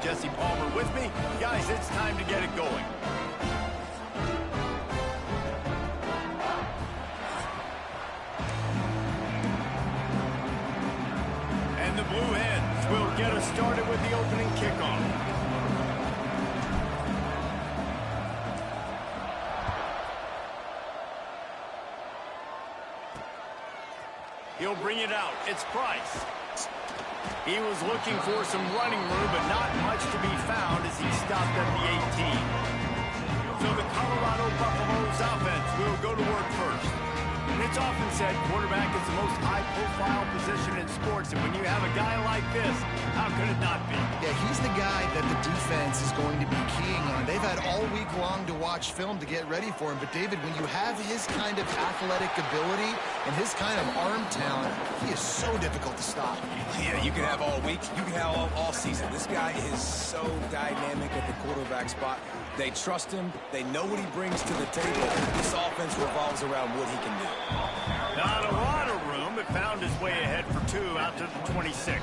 Jesse Palmer with me. Guys, it's time to get it going. And the Blue Hens will get us started with the opening kickoff. He'll bring it out. It's Price. He was looking for some running room, but not much to be found as he stopped at the 18. So the Colorado Buffaloes offense will go to work first. It's often said quarterback is the most high-profile position in sports, and when you have a guy like this, how could it not be? Yeah, he's the guy that the defense is going to be keying on. They've had all week long to watch film to get ready for him, but David, when you have his kind of athletic ability and his kind of arm talent, he is so difficult to stop. Yeah, you can have all week, you can have all season. This guy is so dynamic at the quarterback spot. They trust him. They know what he brings to the table. This offense revolves around what he can do. Not a lot of room, but found his way ahead for two out to the 26.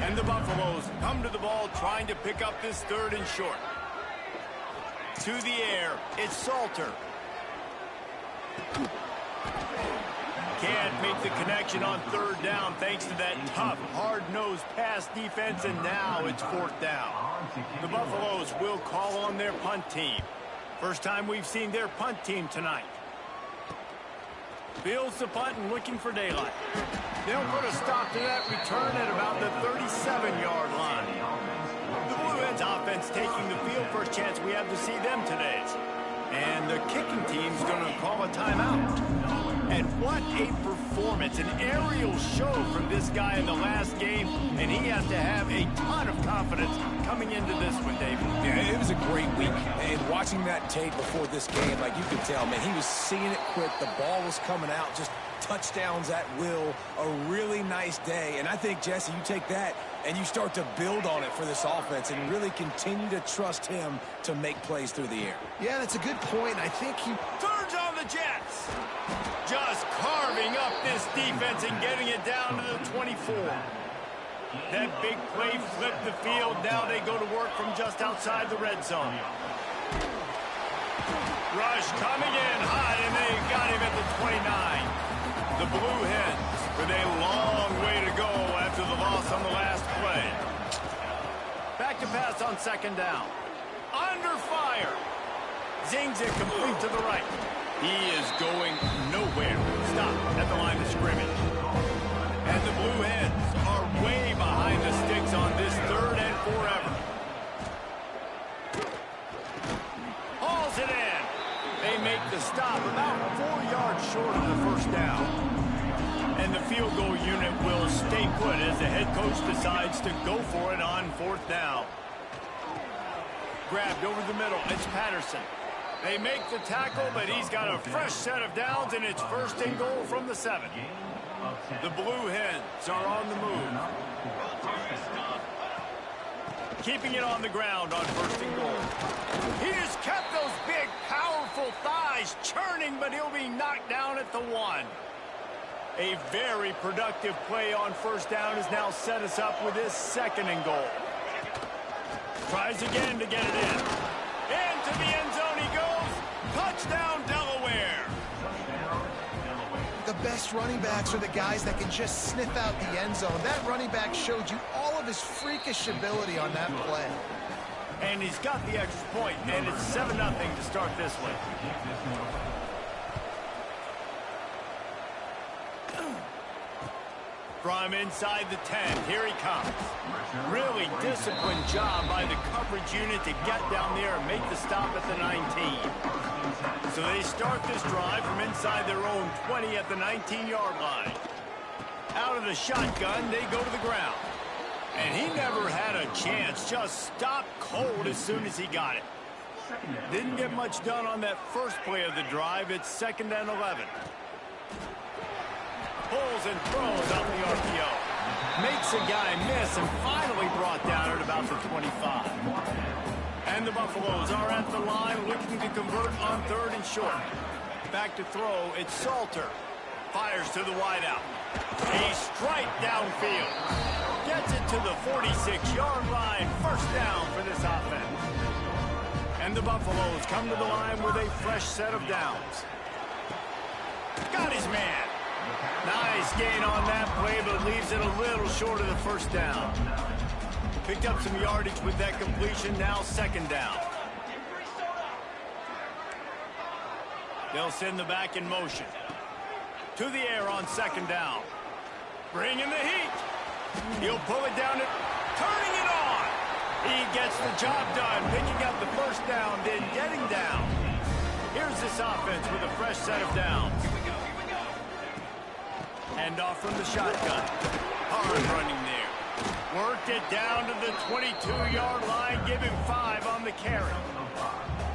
And the Buffaloes come to the ball trying to pick up this third and short. To the air, it's Salter. Can't make the connection on third down thanks to that tough, hard-nosed pass defense, and now it's fourth down. The Buffaloes will call on their punt team. First time we've seen their punt team tonight. Fields the punt and looking for daylight. They'll put a stop to that return at about the 37-yard line. The Blue Hens offense taking the field. First chance we have to see them today. And the kicking team's going to call a timeout. And what a performance, an aerial show from this guy in the last game, and he has to have a ton of confidence coming into this one, David. Yeah, it was a great week, and watching that tape before this game, like you could tell, man, he was seeing it quick, the ball was coming out, just touchdowns at will, a really nice day. And I think, Jesse, you take that and you start to build on it for this offense and really continue to trust him to make plays through the air. Yeah, that's a good point. I think he turns on the Jets. Just carving up this defense and getting it down to the 24. That big play flipped the field. Now they go to work from just outside the red zone. Rush coming in hot, and they got him at the 29. The Blue Hens with a long way to go after the loss on the last play. Back to pass on second down. Under fire. Zings it complete to the right. He is going nowhere. Stop at the line of scrimmage. And the Blue Hens are way behind the sticks on this third and forever. Hauls it in. They make the stop about 4 yards short of the first down. And the field goal unit will stay put as the head coach decides to go for it on fourth down. Grabbed over the middle. It's Patterson. They make the tackle, but he's got a fresh set of downs, and it's first and goal from the 7. The Blue Hens are on the move. Keeping it on the ground on first and goal. He just kept those big, powerful thighs churning, but he'll be knocked down at the 1. A very productive play on first down has now set us up with this second and goal. Tries again to get it in. Into the end zone he goes. Touchdown, Delaware. The best running backs are the guys that can just sniff out the end zone. That running back showed you all of his freakish ability on that play. And he's got the extra point, and it's 7-0 to start this one. From inside the 10, here he comes. Really disciplined job by the coverage unit to get down there and make the stop at the 19. So they start this drive from inside their own 20 at the 19-yard line. Out of the shotgun, they go to the ground. And he never had a chance, just stopped cold as soon as he got it. Didn't get much done on that first play of the drive. It's 2nd and 11. Pulls and throws off the RPO. Makes a guy miss and finally brought down at about the 25. And the Buffaloes are at the line looking to convert on third and short. Back to throw, it's Salter. Fires to the wideout. A strike downfield. Gets it to the 46-yard line And the Buffaloes come to the line with a fresh set of downs. Got his man. Nice gain on that play, but leaves it a little short of the first down. Picked up some yardage with that completion, now second down. They'll send the back in motion. To the air on second down. Bringing the heat. He'll pull it down, turning it on. He gets the job done, picking up the first down, then getting down. Here's this offense with a fresh set of downs. Hand off from the shotgun. Hard running there. Worked it down to the 22-yard line. Give him 5 on the carry.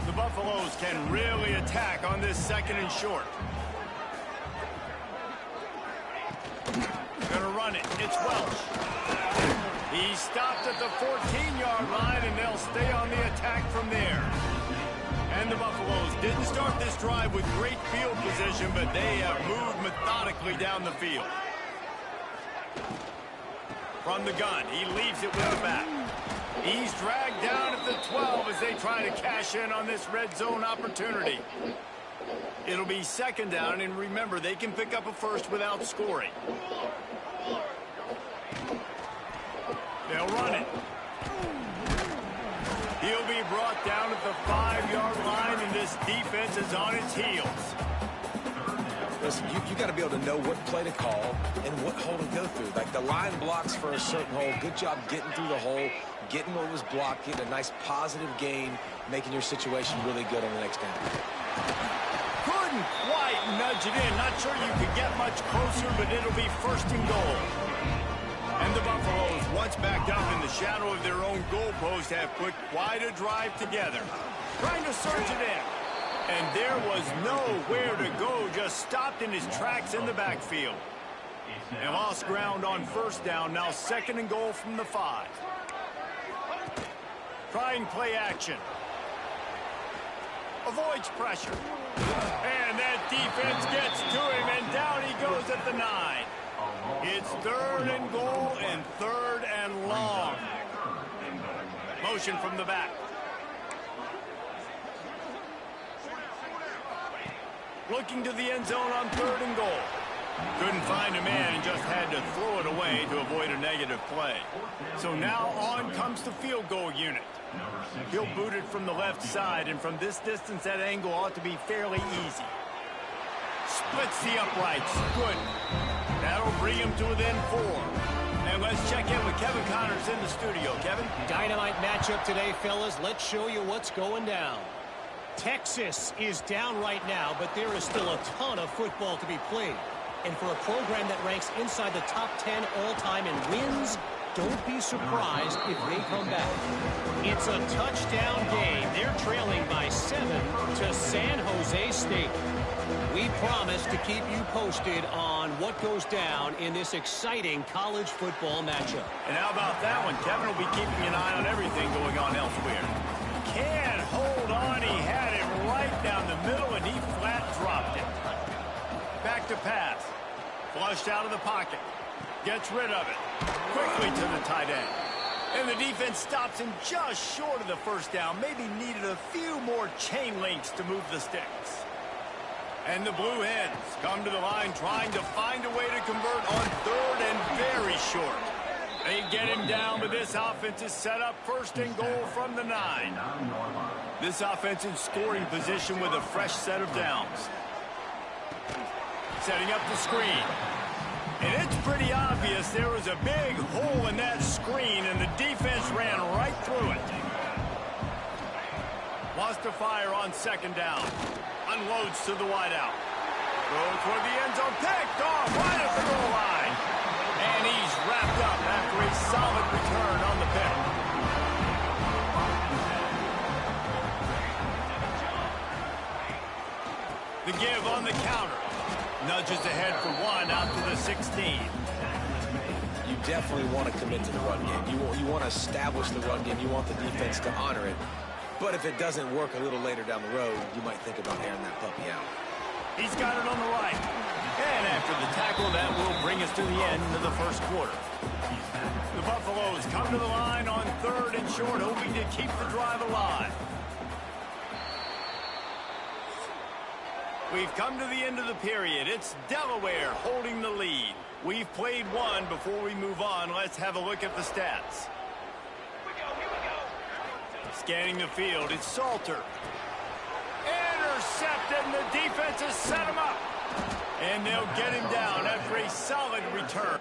The Buffaloes can really attack on this second and short. Gonna run it. It's Welch. He stopped at the 14-yard line, and they'll stay on the attack from there. And the Buffaloes didn't start this drive with great field position, but they have moved methodically down the field. From the gun, he leaves it with the back. He's dragged down at the 12 as they try to cash in on this red zone opportunity. It'll be second down, and remember, they can pick up a first without scoring. They'll run it. He'll be brought down at the 5-yard line, and this defense is on its heels. Listen, you got to be able to know what play to call and what hole to go through. Like the line blocks for a certain hole. Good job getting through the hole, getting what was blocked, getting a nice positive gain, making your situation really good on the next down. Couldn't quite nudge it in. Not sure you could get much closer, but it'll be first and goal. And the Buffaloes, once backed up in the shadow of their own goalpost, have put quite a drive together. Trying to surge it in. And there was nowhere to go, just stopped in his tracks in the backfield. They lost ground on first down, now second and goal from the 5. Trying play action. Avoids pressure. And that defense gets to him, and down he goes at the 9. It's third and goal and third and long. Motion from the back. Looking to the end zone on third and goal. Couldn't find a man and just had to throw it away to avoid a negative play. So now on comes the field goal unit. He'll boot it from the left side, and from this distance, that angle ought to be fairly easy. Splits the uprights. Good. That'll bring him to within 4. And let's check in with Kevin Connors in the studio. Kevin? Dynamite matchup today, fellas. Let's show you what's going down. Texas is down right now, but there is still a ton of football to be played. And for a program that ranks inside the top 10 all-time in wins, don't be surprised if they come back. It's a touchdown game. They're trailing by 7 to San Jose State. We promise to keep you posted on what goes down in this exciting college football matchup. And how about that one? Kevin will be keeping an eye on everything going on elsewhere. Can't hold on. He had it right down the middle, and he flat dropped it. Back to pass. Flushed out of the pocket. Gets rid of it. Quickly to the tight end. And the defense stops him just short of the first down. Maybe needed a few more chain links to move the sticks. And the Blue Hens come to the line trying to find a way to convert on third and very short. They get him down, but this offense is set up first and goal from the 9. This offense in scoring position with a fresh set of downs. Setting up the screen. And it's pretty obvious there was a big hole in that screen, and the defense ran right through it. Lost to fire on second down. Unloads to the wideout. Throw toward the end zone. Picked off right at the goal line. And he's wrapped up after a solid return on the pick. The give on the counter. Nudges ahead for 1 out to the 16. You definitely want to commit to the run game. You want to establish the run game. You want the defense to honor it. But if it doesn't work a little later down the road, you might think about airing that puppy out. He's got it on the right. And after the tackle, that will bring us to the end of the first quarter. The Buffaloes come to the line on third and short, hoping to keep the drive alive. We've come to the end of the period. It's Delaware holding the lead. We've played one. Before we move on, let's have a look at the stats. Scanning the field, it's Salter. Intercepted, and the defense has set him up. And they'll get him down after a solid return.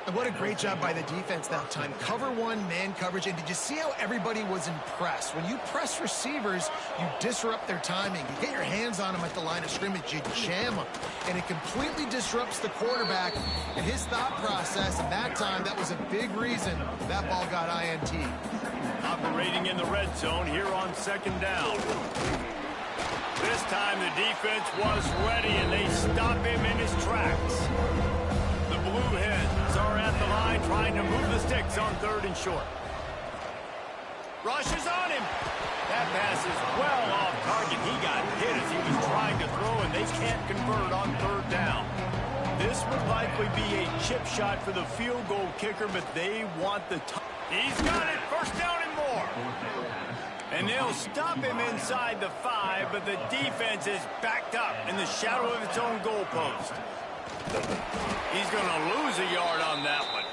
And what a great job by the defense that time. Cover one, man coverage. And did you see how everybody was impressed? When you press receivers, you disrupt their timing. You get your hands on them at the line of scrimmage. You jam them. And it completely disrupts the quarterback and his thought process. And that time, that was a big reason that ball got INT. Operating in the red zone here on second down. This time the defense was ready, and they stop him in his tracks. The Blue Hens are at the line trying to move the sticks on 3rd and short. Rush is on him. That pass is well off target. He got hit as he was trying to throw, and they can't convert on 3rd down. This would likely be a chip shot for the field goal kicker, but they want the top. He's got it. 1st down and more. And they'll stop him inside the 5, but the defense is backed up in the shadow of its own goalpost. He's going to lose a yard on that one.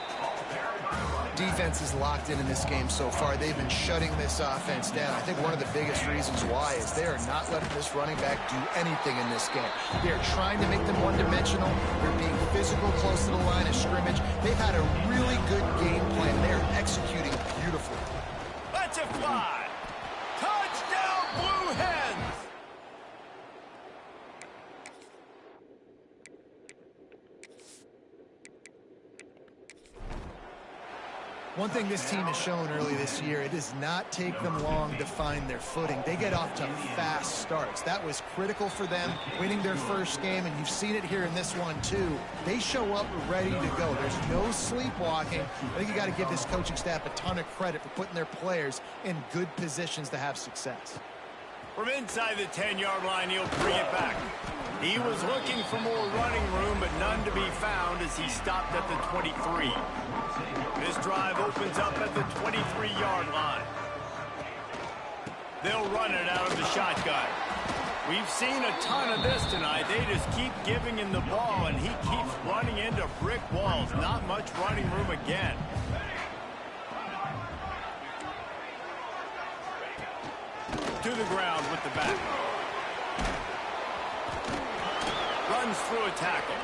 Defense is locked in this game so far. They've been shutting this offense down. I think one of the biggest reasons why is they are not letting this running back do anything in this game. They're trying to make them one-dimensional. They're being physical close to the line of scrimmage. They've had a really good game plan. They're executing beautifully. Let's it fly. Touchdown, Blue Hens! One thing this team has shown early this year, it does not take them long to find their footing. They get off to fast starts. That was critical for them, winning their first game, and you've seen it here in this one too. They show up ready to go. There's no sleepwalking. I think you got to give this coaching staff a ton of credit for putting their players in good positions to have success. From inside the 10-yard line, he'll bring it back. He was looking for more running room, but none to be found as he stopped at the 23. This drive opens up at the 23-yard line. They'll run it out of the shotgun. We've seen a ton of this tonight. They just keep giving him the ball, and he keeps running into brick walls. Not much running room again. To the ground with the back. Runs through a tackle.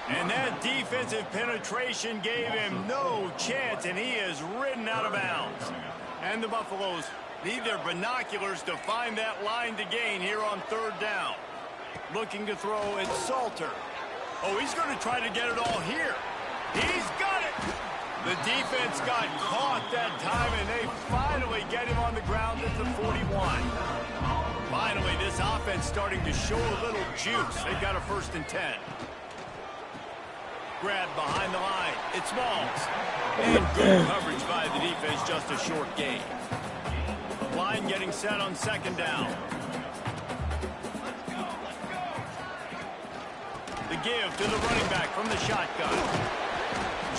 And that defensive penetration gave him no chance, and he is ridden out of bounds. And the Buffaloes need their binoculars to find that line to gain here on 3rd down. Looking to throw, it's Salter. Oh, he's going to try to get it all here. He's got it! The defense got caught that time, and they finally get him on the ground at the 41. Finally, this offense starting to show a little juice. They've got a 1st and 10. Grab behind the line. It's Smalls. And good coverage by the defense, just a short gain. Line getting set on 2nd down. The give to the running back from the shotgun.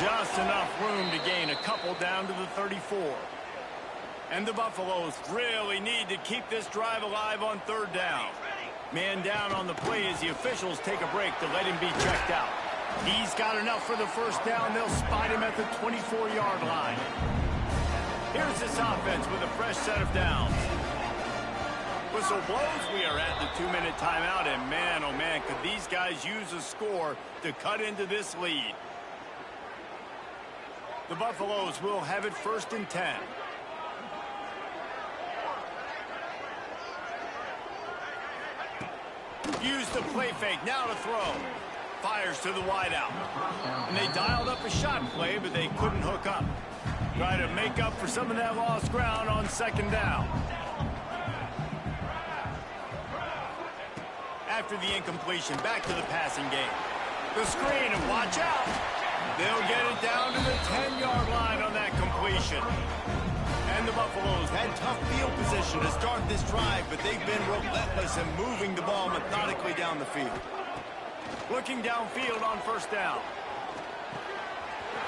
Just enough room to gain a couple down to the 34. And the Buffaloes really need to keep this drive alive on 3rd down. Man down on the play as the officials take a break to let him be checked out. He's got enough for the 1st down. They'll spot him at the 24-yard line. Here's this offense with a fresh set of downs. Whistle blows. We are at the 2-minute timeout, and man, oh man, could these guys use a score to cut into this lead. The Buffaloes will have it 1st and 10. Use the play fake, now to throw. Fires to the wideout. And they dialed up a shot play, but they couldn't hook up. Try to make up for some of that lost ground on 2nd down. After the incompletion, back to the passing game. The screen, and watch out. They'll get it down to the 10-yard line on that completion. And the Buffaloes had tough field position to start this drive, but they've been relentless in moving the ball methodically down the field. Looking downfield on 1st down.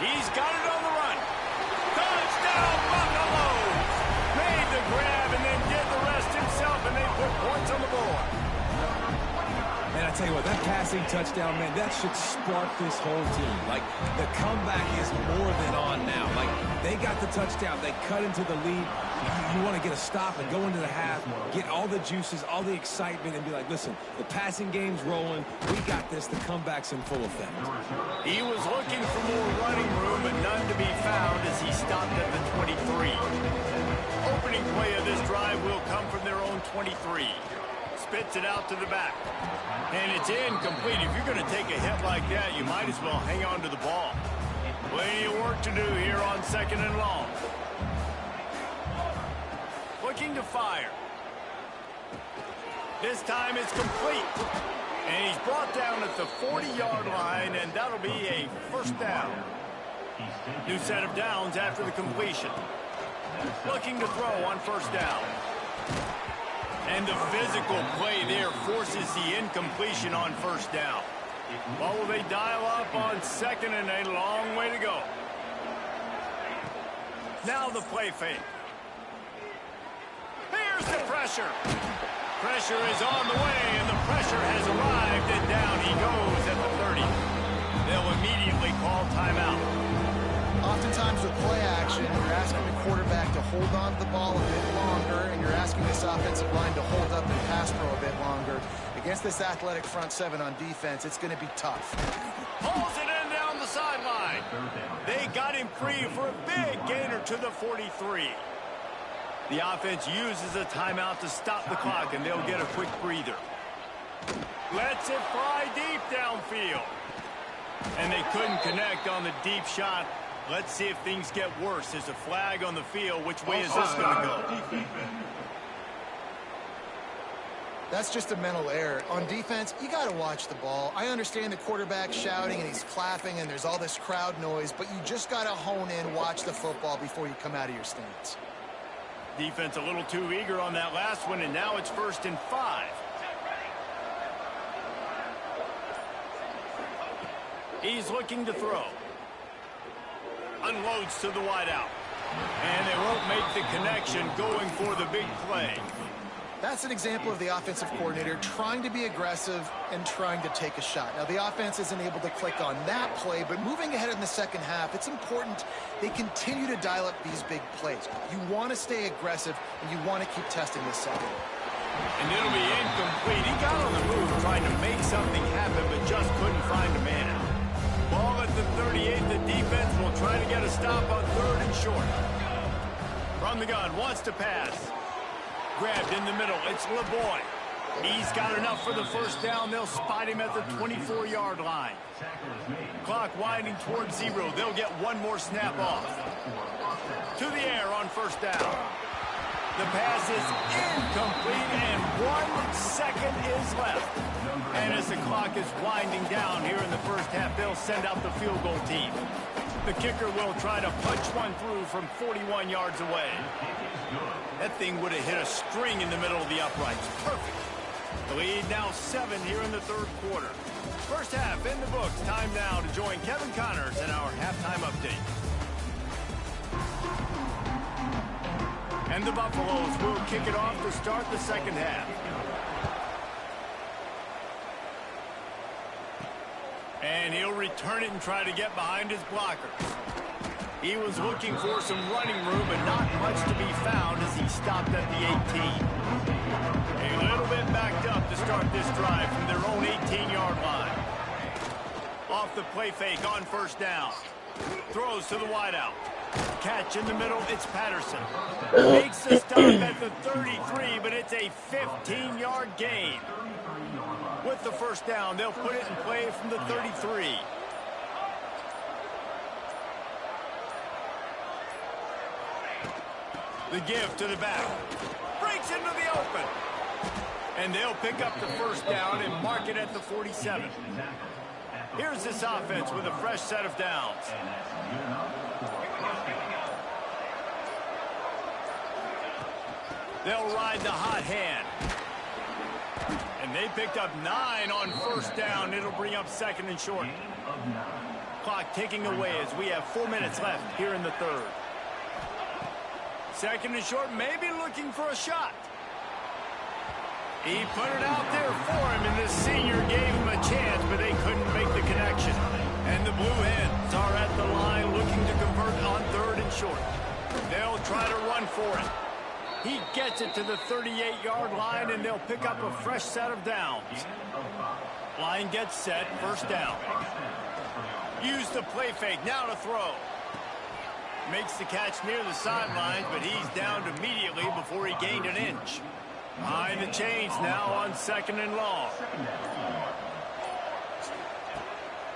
He's got it on the run. Touchdown, Buffaloes! Made the grab and then did the rest himself, and they put points on the board. tell you what, that passing touchdown, man, that should spark this whole team. Like, the comeback is more than on now. Like, they got the touchdown. They cut into the lead. You want to get a stop and go into the half, get all the juices, all the excitement, and be like, listen, the passing game's rolling. We got this. The comeback's in full effect. He was looking for more running room, but none to be found as he stopped at the 23. Opening play of this drive will come from their own 23. Spits it out to the back. And it's incomplete. If you're going to take a hit like that, you might as well hang on to the ball. Plenty of work to do here on 2nd and long. Looking to fire. This time it's complete. And he's brought down at the 40-yard line, and that'll be a first down. New set of downs after the completion. Looking to throw on first down. And the physical play there forces the incompletion on first down. What will they dial up on 2nd and a long way to go? Now the play fake. Here's the pressure. Pressure is on the way, and the pressure has arrived, and down he goes at the 30. They'll immediately call timeout. Oftentimes with play action, you're asking the quarterback to hold on to the ball a bit longer, and you're asking this offensive line to hold up and pass pro a bit longer. Against this athletic front seven on defense, it's going to be tough. Pulls it in down the sideline. They got him free for a big gainer to the 43. The offense uses a timeout to stop the clock, and they'll get a quick breather. Lets it fly deep downfield. And they couldn't connect on the deep shot. Let's see if things get worse. There's a flag on the field. Which way is this going to go? That's just a mental error. On defense, you got to watch the ball. I understand the quarterback shouting and he's clapping and there's all this crowd noise, but you just got to hone in, watch the football before you come out of your stance. Defense a little too eager on that last one, and now it's 1st and 5. He's looking to throw. Unloads to the wideout. And they won't make the connection going for the big play. That's an example of the offensive coordinator trying to be aggressive and trying to take a shot. Now, the offense isn't able to click on that play, but moving ahead in the second half, it's important they continue to dial up these big plays. You want to stay aggressive, and you want to keep testing this second. And it'll be incomplete. He got on the move trying to make something happen, but just couldn't find a man. Ball at the 38. The defense will try to get a stop on 3rd and short. From the gun, wants to pass. Grabbed in the middle. It's LeBoy. He's got enough for the first down. They'll spot him at the 24-yard line. Clock winding towards 0. They'll get one more snap off. To the air on first down. The pass is incomplete, and 1 second is left. And as the clock is winding down here in the first half, they'll send out the field goal team. The kicker will try to punch one through from 41 yards away. That thing would have hit a string in the middle of the uprights. Perfect. The lead now 7 here in the 3rd quarter. First half in the books. Time now to join Kevin Connors in our halftime update. And the Buffaloes will kick it off to start the second half. And he'll return it and try to get behind his blockers. He was looking for some running room, but not much to be found as he stopped at the 18. A little bit backed up to start this drive from their own 18-yard line. Off the play fake on first down. Throws to the wideout. Catch in the middle, it's Patterson. Makes the stop at the 33, but it's a 15-yard gain. With the first down, they'll put it in play from the 33. The give to the back. Breaks into the open. And they'll pick up the first down and mark it at the 47. Here's this offense with a fresh set of downs. They'll ride the hot hand. And they picked up 9 on first down. It'll bring up 2nd and short. Clock ticking away as we have 4 minutes left here in the 3rd. 2nd and short, maybe looking for a shot. He put it out there for him, and this senior gave him a chance, but they couldn't make the connection. And the Blue Hens are at the line looking to convert on 3rd and short. They'll try to run for it. He gets it to the 38-yard line, and they'll pick up a fresh set of downs. Line gets set, 1st down. Use the play fake, now to throw. Makes the catch near the sidelines, but he's downed immediately before he gained an inch. Behind the chains now on 2nd and long.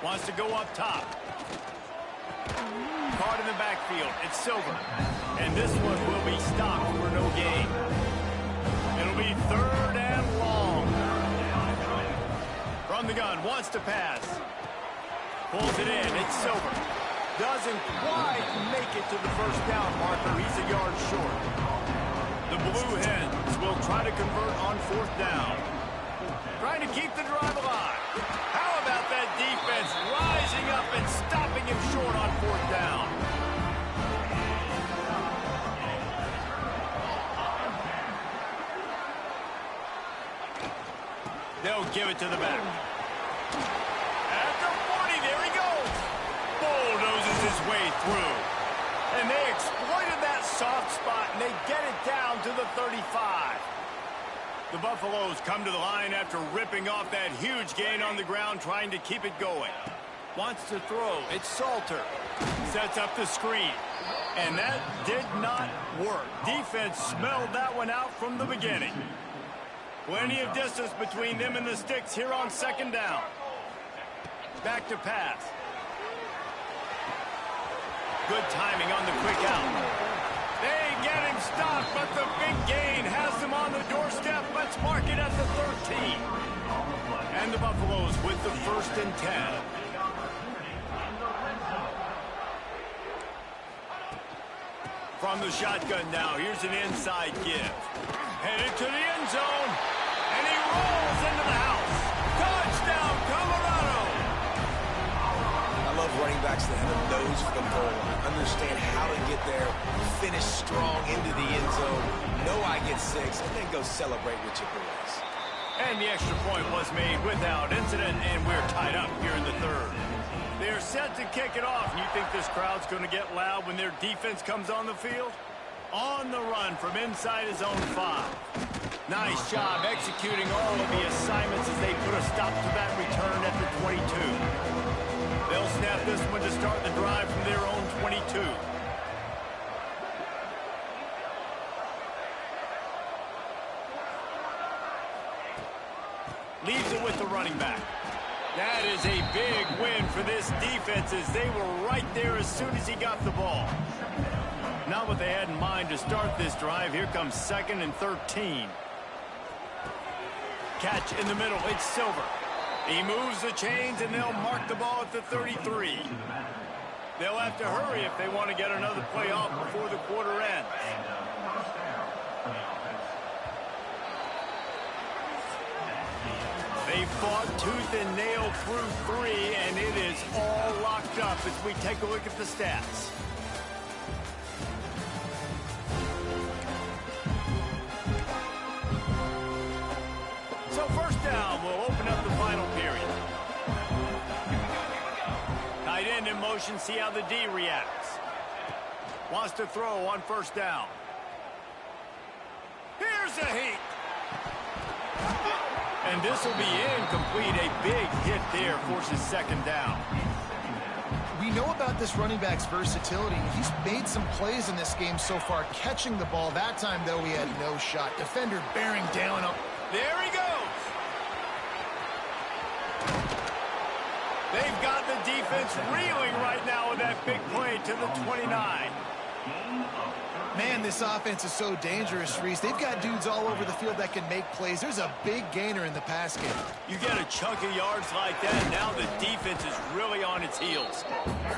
Wants to go up top. Caught in the backfield. It's Silver. And this one will be stopped for no gain. It'll be 3rd and long. From the gun, wants to pass. Pulls it in. It's Silver. Doesn't quite make it to the 1st down marker. He's a yard short. The Blue Hens will try to convert on 4th down. Trying to keep the drive alive. How about that defense rising up and stopping him short on 4th down? They'll give it to the back. At the 40, there he goes. Bulldozes his way through. And they exploited that soft spot, and they get it down to the 35. The Buffaloes come to the line after ripping off that huge gain on the ground, trying to keep it going. Wants to throw. It's Salter. Sets up the screen. And that did not work. Defense smelled that one out from the beginning. Plenty of distance between them and the sticks here on 2nd down. Back to pass. Good timing on the quick out. They get him stopped, but the big gain has them on the doorstep. Let's mark it at the 13. And the Buffaloes with the 1st and 10. From the shotgun now, here's an inside give. Headed to the end zone, and he rolls into the house. Touchdown, Colorado! I love running backs that have a nose for the goal line, understand how to get there, finish strong into the end zone, know I get 6, and then go celebrate with your boys. And the extra point was made without incident, and we're tied up here in the 3rd. They're set to kick it off. You think this crowd's going to get loud when their defense comes on the field? On the run from inside his own 5. Nice job executing all of the assignments as they put a stop to that return at the 22. They'll snap this one to start the drive from their own 22. Leaves it with the running back. That is a big win for this defense as they were right there as soon as he got the ball. Not what they had in mind to start this drive. Here comes 2nd and 13. Catch in the middle. It's Silver. He moves the chains, and they'll mark the ball at the 33. They'll have to hurry if they want to get another play off before the quarter ends. They fought tooth and nail through 3, and it is all locked up as we take a look at the stats. So 1st down will open up the final period. Tight end in motion, see how the D reacts. Wants to throw on 1st down. Here's a heat. And this will be incomplete. A big hit there forces 2nd down. We know about this running back's versatility. He's made some plays in this game so far, catching the ball. That time, though, he had no shot. Defender bearing down up. There he goes. They've got the defense reeling right now with that big play to the 29. Man, this offense is so dangerous, Reese. They've got dudes all over the field that can make plays. There's a big gainer in the pass game. You get a chunk of yards like that, now the defense is really on its heels.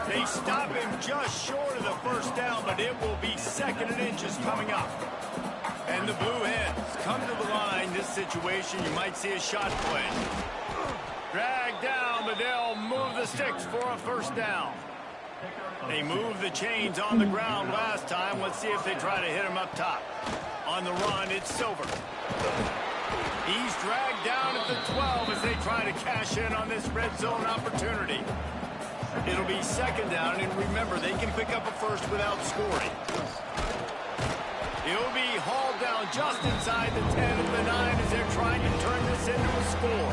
They stop him just short of the 1st down, but it will be 2nd and inches coming up. And the Blue Hens come to the line. This situation, you might see a shot play. Dragged down, but they'll move the sticks for a 1st down. They moved the chains on the ground last time. Let's see if they try to hit him up top. On the run, it's Silver. He's dragged down at the 12 as they try to cash in on this red zone opportunity. It'll be second down, and remember, they can pick up a first without scoring. He'll be hauled down just inside the 10 of the 9 as they're trying to turn this into a score.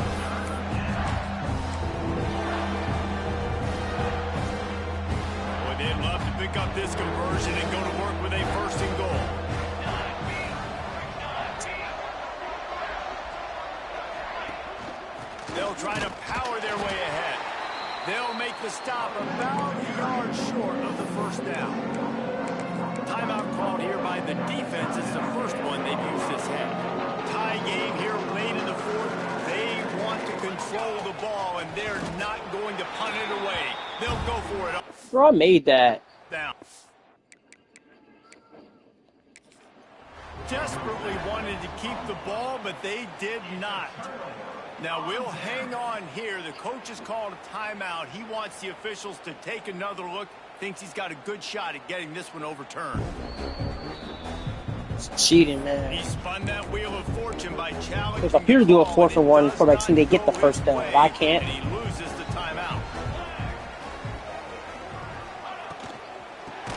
Boy, they'd love to pick up this conversion and go to work with a first and goal. They'll try to power their way ahead. They'll make the stop about a yard short of the first down. Timeout called here by the defense. It's the first one they've used this half. Tie game here late in the fourth. They want to control the ball, and they're not going to punt it away. They'll go for it. Bro, I made that. Down. Desperately wanted to keep the ball, but they did not. Now, we'll hang on here. The coach has called a timeout. He wants the officials to take another look. Thinks he's got a good shot at getting this one overturned. It's cheating, man. He spun that wheel of fortune by challenging. If I appear to do a 4-for-1 quarterback team, they get the first down. But I can't. And he loses the timeout.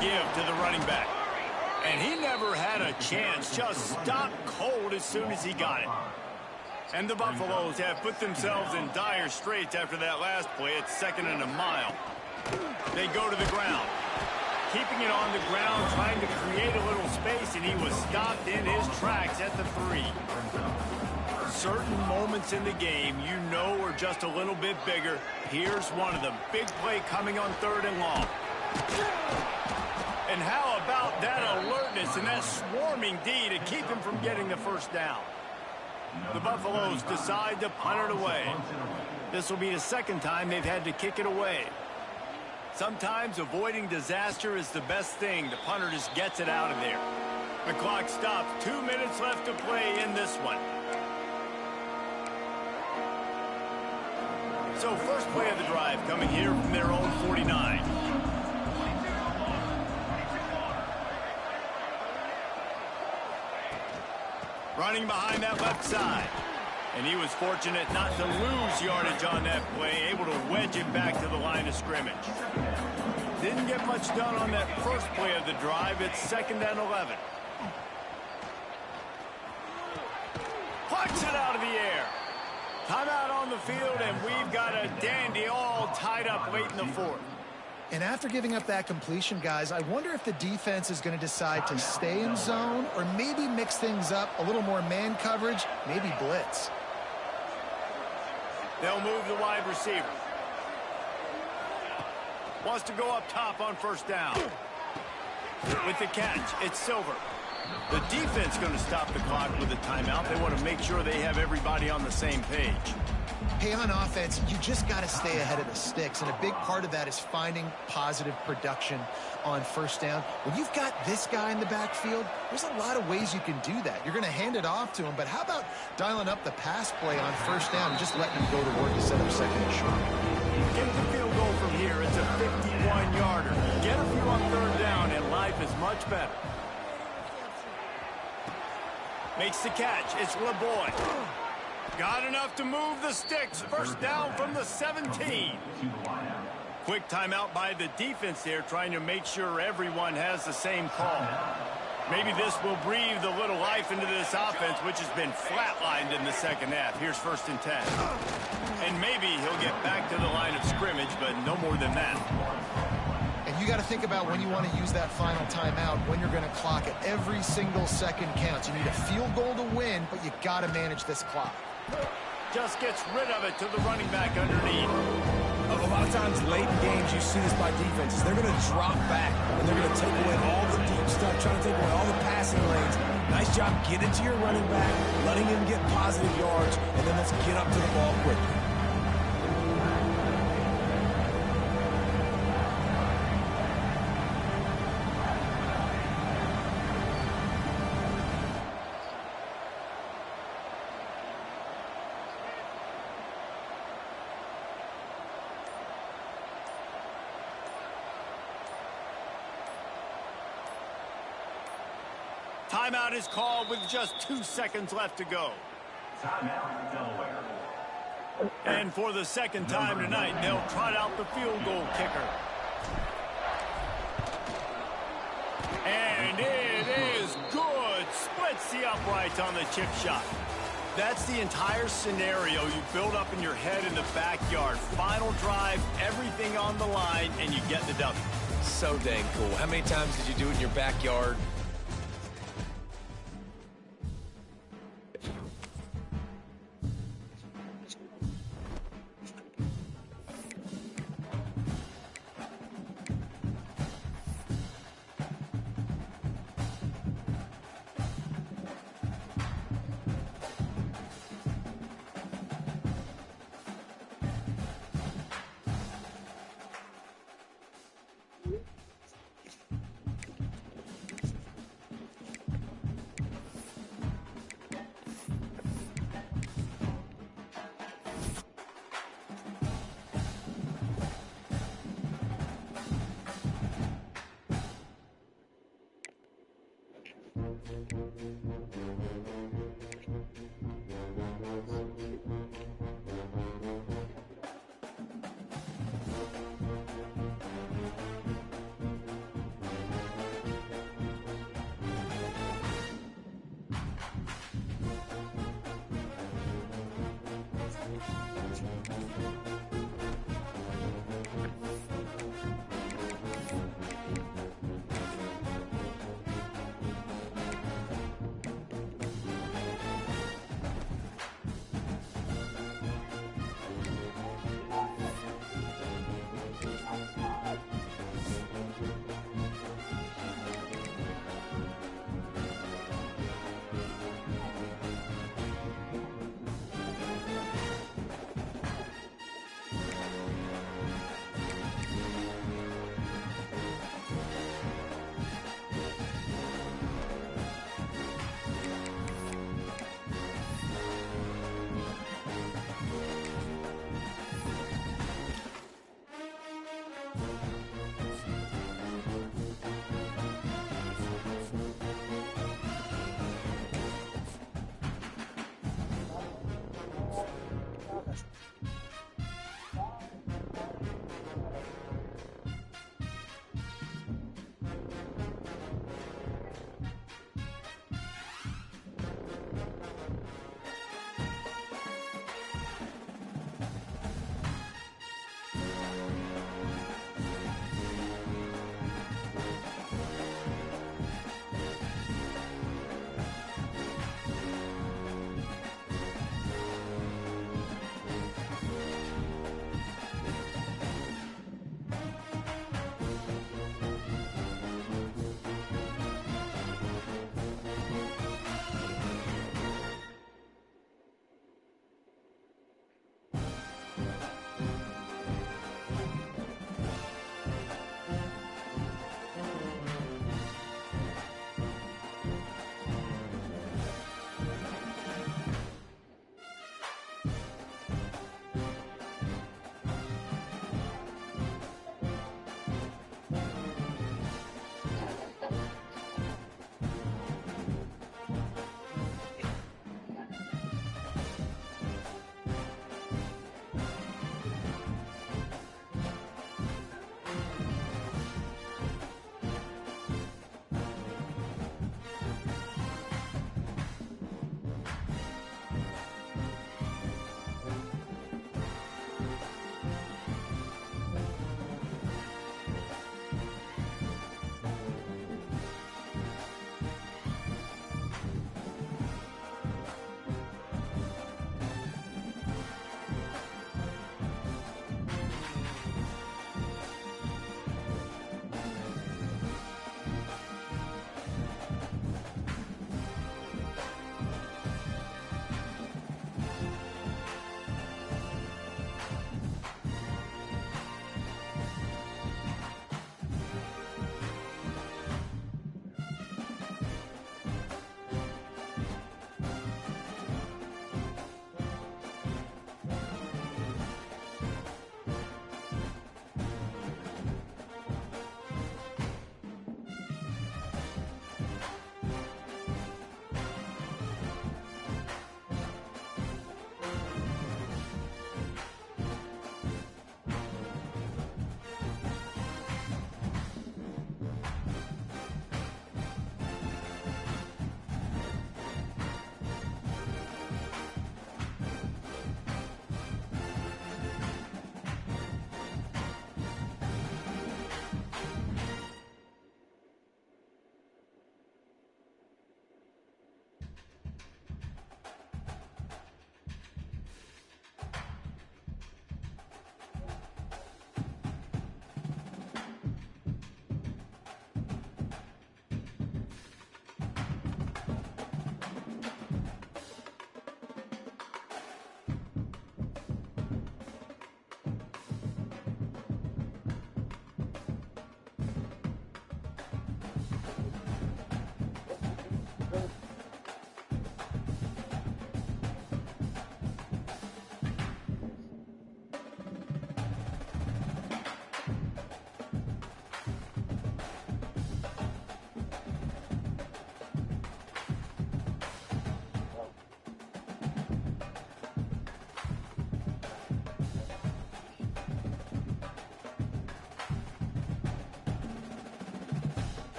Give to the running back. And he never had a chance. Just stopped cold as soon as he got it. And the Buffaloes have put themselves in dire straits after that last play. It's 2nd and a mile. They go to the ground. Keeping it on the ground, trying to create a little space, and he was stopped in his tracks at the 3. Certain moments in the game you know are just a little bit bigger. Here's one of them. Big play coming on 3rd and long. And how about that alertness and that swarming D to keep him from getting the first down? The Buffaloes decide to punt it away. This will be the second time they've had to kick it away. Sometimes avoiding disaster is the best thing. The punter just gets it out of there. The clock stops. 2 minutes left to play in this one. So first play of the drive coming here from their own 49. Running behind that left side. And he was fortunate not to lose yardage on that play, able to wedge it back to the line of scrimmage. Didn't get much done on that first play of the drive. It's 2nd and 11. Plucks it out of the air. Timeout on the field, and we've got a dandy all tied up late in the 4th. And after giving up that completion, guys, I wonder if the defense is going to decide to stay in zone or maybe mix things up, a little more man coverage, maybe blitz. They'll move the wide receiver. Wants to go up top on first down. With the catch, it's Silver. The defense going to stop the clock with a timeout. They want to make sure they have everybody on the same page. Hey, on offense, you just got to stay ahead of the sticks, and a big part of that is finding positive production on first down. When you've got this guy in the backfield, there's a lot of ways you can do that. You're going to hand it off to him, but how about dialing up the pass play on first down and just letting him go to work to set up 2nd and short? Get the field goal from here. It's a 51-yarder. Get a few on 3rd down, and life is much better. Makes the catch. It's LeBoy. Got enough to move the sticks. First down from the 17. Quick timeout by the defense there, trying to make sure everyone has the same call. Maybe this will breathe a little life into this offense, which has been flatlined in the 2nd half. Here's 1st and 10. And maybe he'll get back to the line of scrimmage, but no more than that. And you got to think about when you want to use that final timeout, when you're going to clock it. Every single second counts. You need a field goal to win, but you got to manage this clock. Just gets rid of it to the running back underneath. A lot of times late in games, you see this by defenses. They're going to drop back, and they're going to take away all the deep stuff, trying to take away all the passing lanes. Nice job getting to your running back, letting him get positive yards, and then let's get up to the ball quickly. Timeout is called with just 2 seconds left to go. And for the second time tonight, they'll trot out the field goal kicker. And it is good. Splits the uprights on the chip shot. That's the entire scenario you build up in your head in the backyard. Final drive, everything on the line, and you get the W. So dang cool. How many times did you do it in your backyard?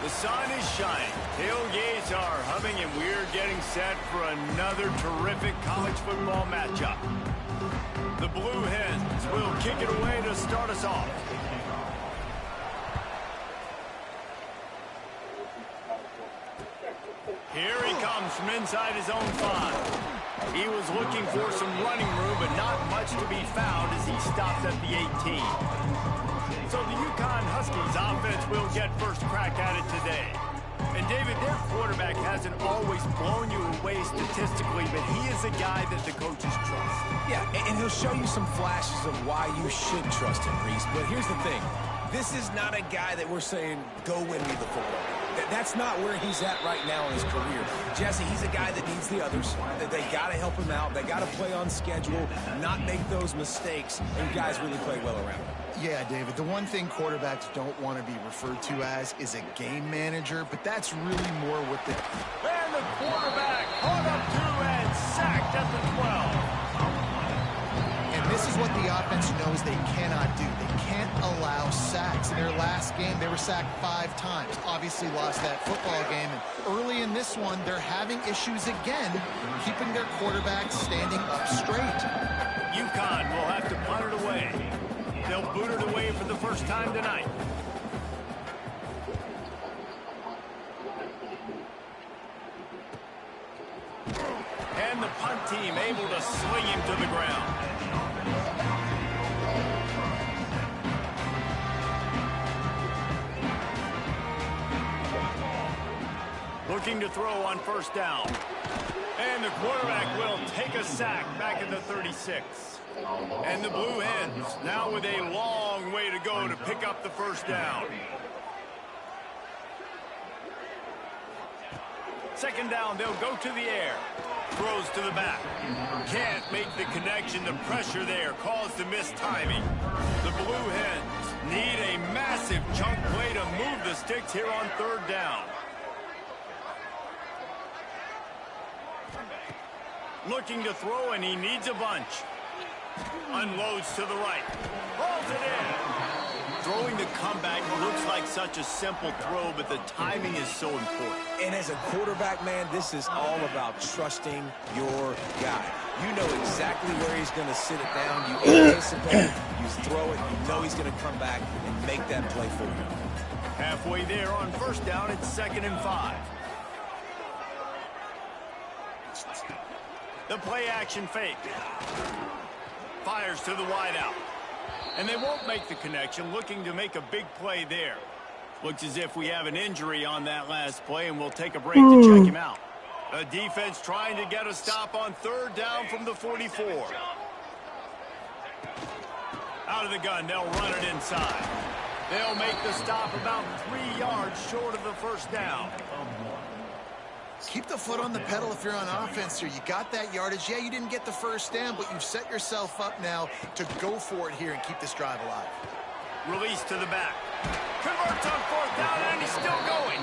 The sun is shining, tailgates are humming, and we're getting set for another terrific college football matchup. The Blue Hens will kick it away to start us off. Here he comes from inside his own 5. He was looking for some running room, but not much to be found as he stops at the 18. So the UConn Huskies offense will get first crack at it today. And David, their quarterback hasn't always blown you away statistically, but he is a guy that the coaches trust. Yeah, and he'll show you some flashes of why you should trust him, Reese. But here's the thing. This is not a guy that we're saying, go win me the football. That's not where he's at right now in his career. Jesse, he's a guy that needs the others. They got to help him out. They got to play on schedule, not make those mistakes, and guys really play well around him. Yeah, David, the one thing quarterbacks don't want to be referred to as is a game manager, but that's really more what the... And the quarterback caught up to and sacked at the 12. And this is what the offense knows they cannot do. They can't allow sacks. In their last game, they were sacked 5 times. Obviously lost that football game. And early in this one, they're having issues again, keeping their quarterback standing up straight. UConn will have to punt it away. They'll boot it away for the first time tonight. And the punt team able to sling him to the ground. Looking to throw on first down. And the quarterback will take a sack back at the 36. And the Blue Hens now with a long way to go to pick up the first down. Second down, they'll go to the air. Throws to the back. Can't make the connection. The pressure there caused the missed timing. The Blue Hens need a massive chunk play to move the sticks here on third down. Looking to throw, and he needs a bunch. Unloads to the right. Rolls it in. Throwing the comeback looks like such a simple throw, but the timing is so important. And as a quarterback, man, this is all about trusting your guy. You know exactly where he's going to sit it down. You anticipate, you throw it, you know he's going to come back and make that play for you. Halfway there on first down, it's 2nd and 5. The play action fake. Fires to the wideout. And they won't make the connection, looking to make a big play there. Looks as if we have an injury on that last play, and we'll take a break to check him out. The defense trying to get a stop on third down from the 44. Out of the gun, they'll run it inside. They'll make the stop about 3 yards short of the first down. Keep the foot on the pedal if you're on offense here. You got that yardage. Yeah, you didn't get the first down, but you've set yourself up now to go for it here and keep this drive alive. Release to the back. Converts on fourth down, and he's still going.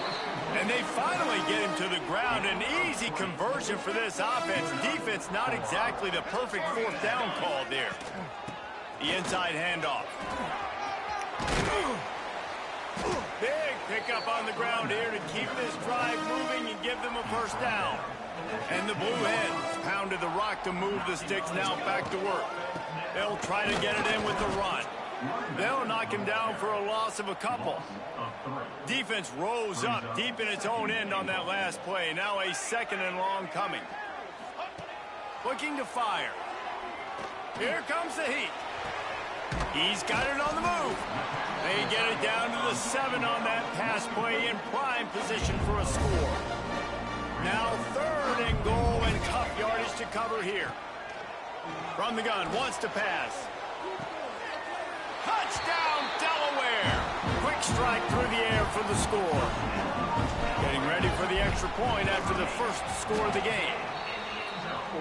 And they finally get him to the ground. An easy conversion for this offense. Defense not exactly the perfect fourth down call there. The inside handoff. Big pickup on the ground here to keep this drive moving and give them a first down. And the Blue Hens pounded the rock to move the sticks, now back to work. They'll try to get it in with the run. They'll knock him down for a loss of a couple. Defense rose up deep in its own end on that last play. Now a 2nd and long coming. Looking to fire. Here comes the heat. He's got it on the move. They get it down to the 7 on that pass play in prime position for a score. Now 3rd and goal and tough yardage to cover here. From the gun, wants to pass. Touchdown, Delaware. Quick strike through the air for the score. Getting ready for the extra point after the first score of the game.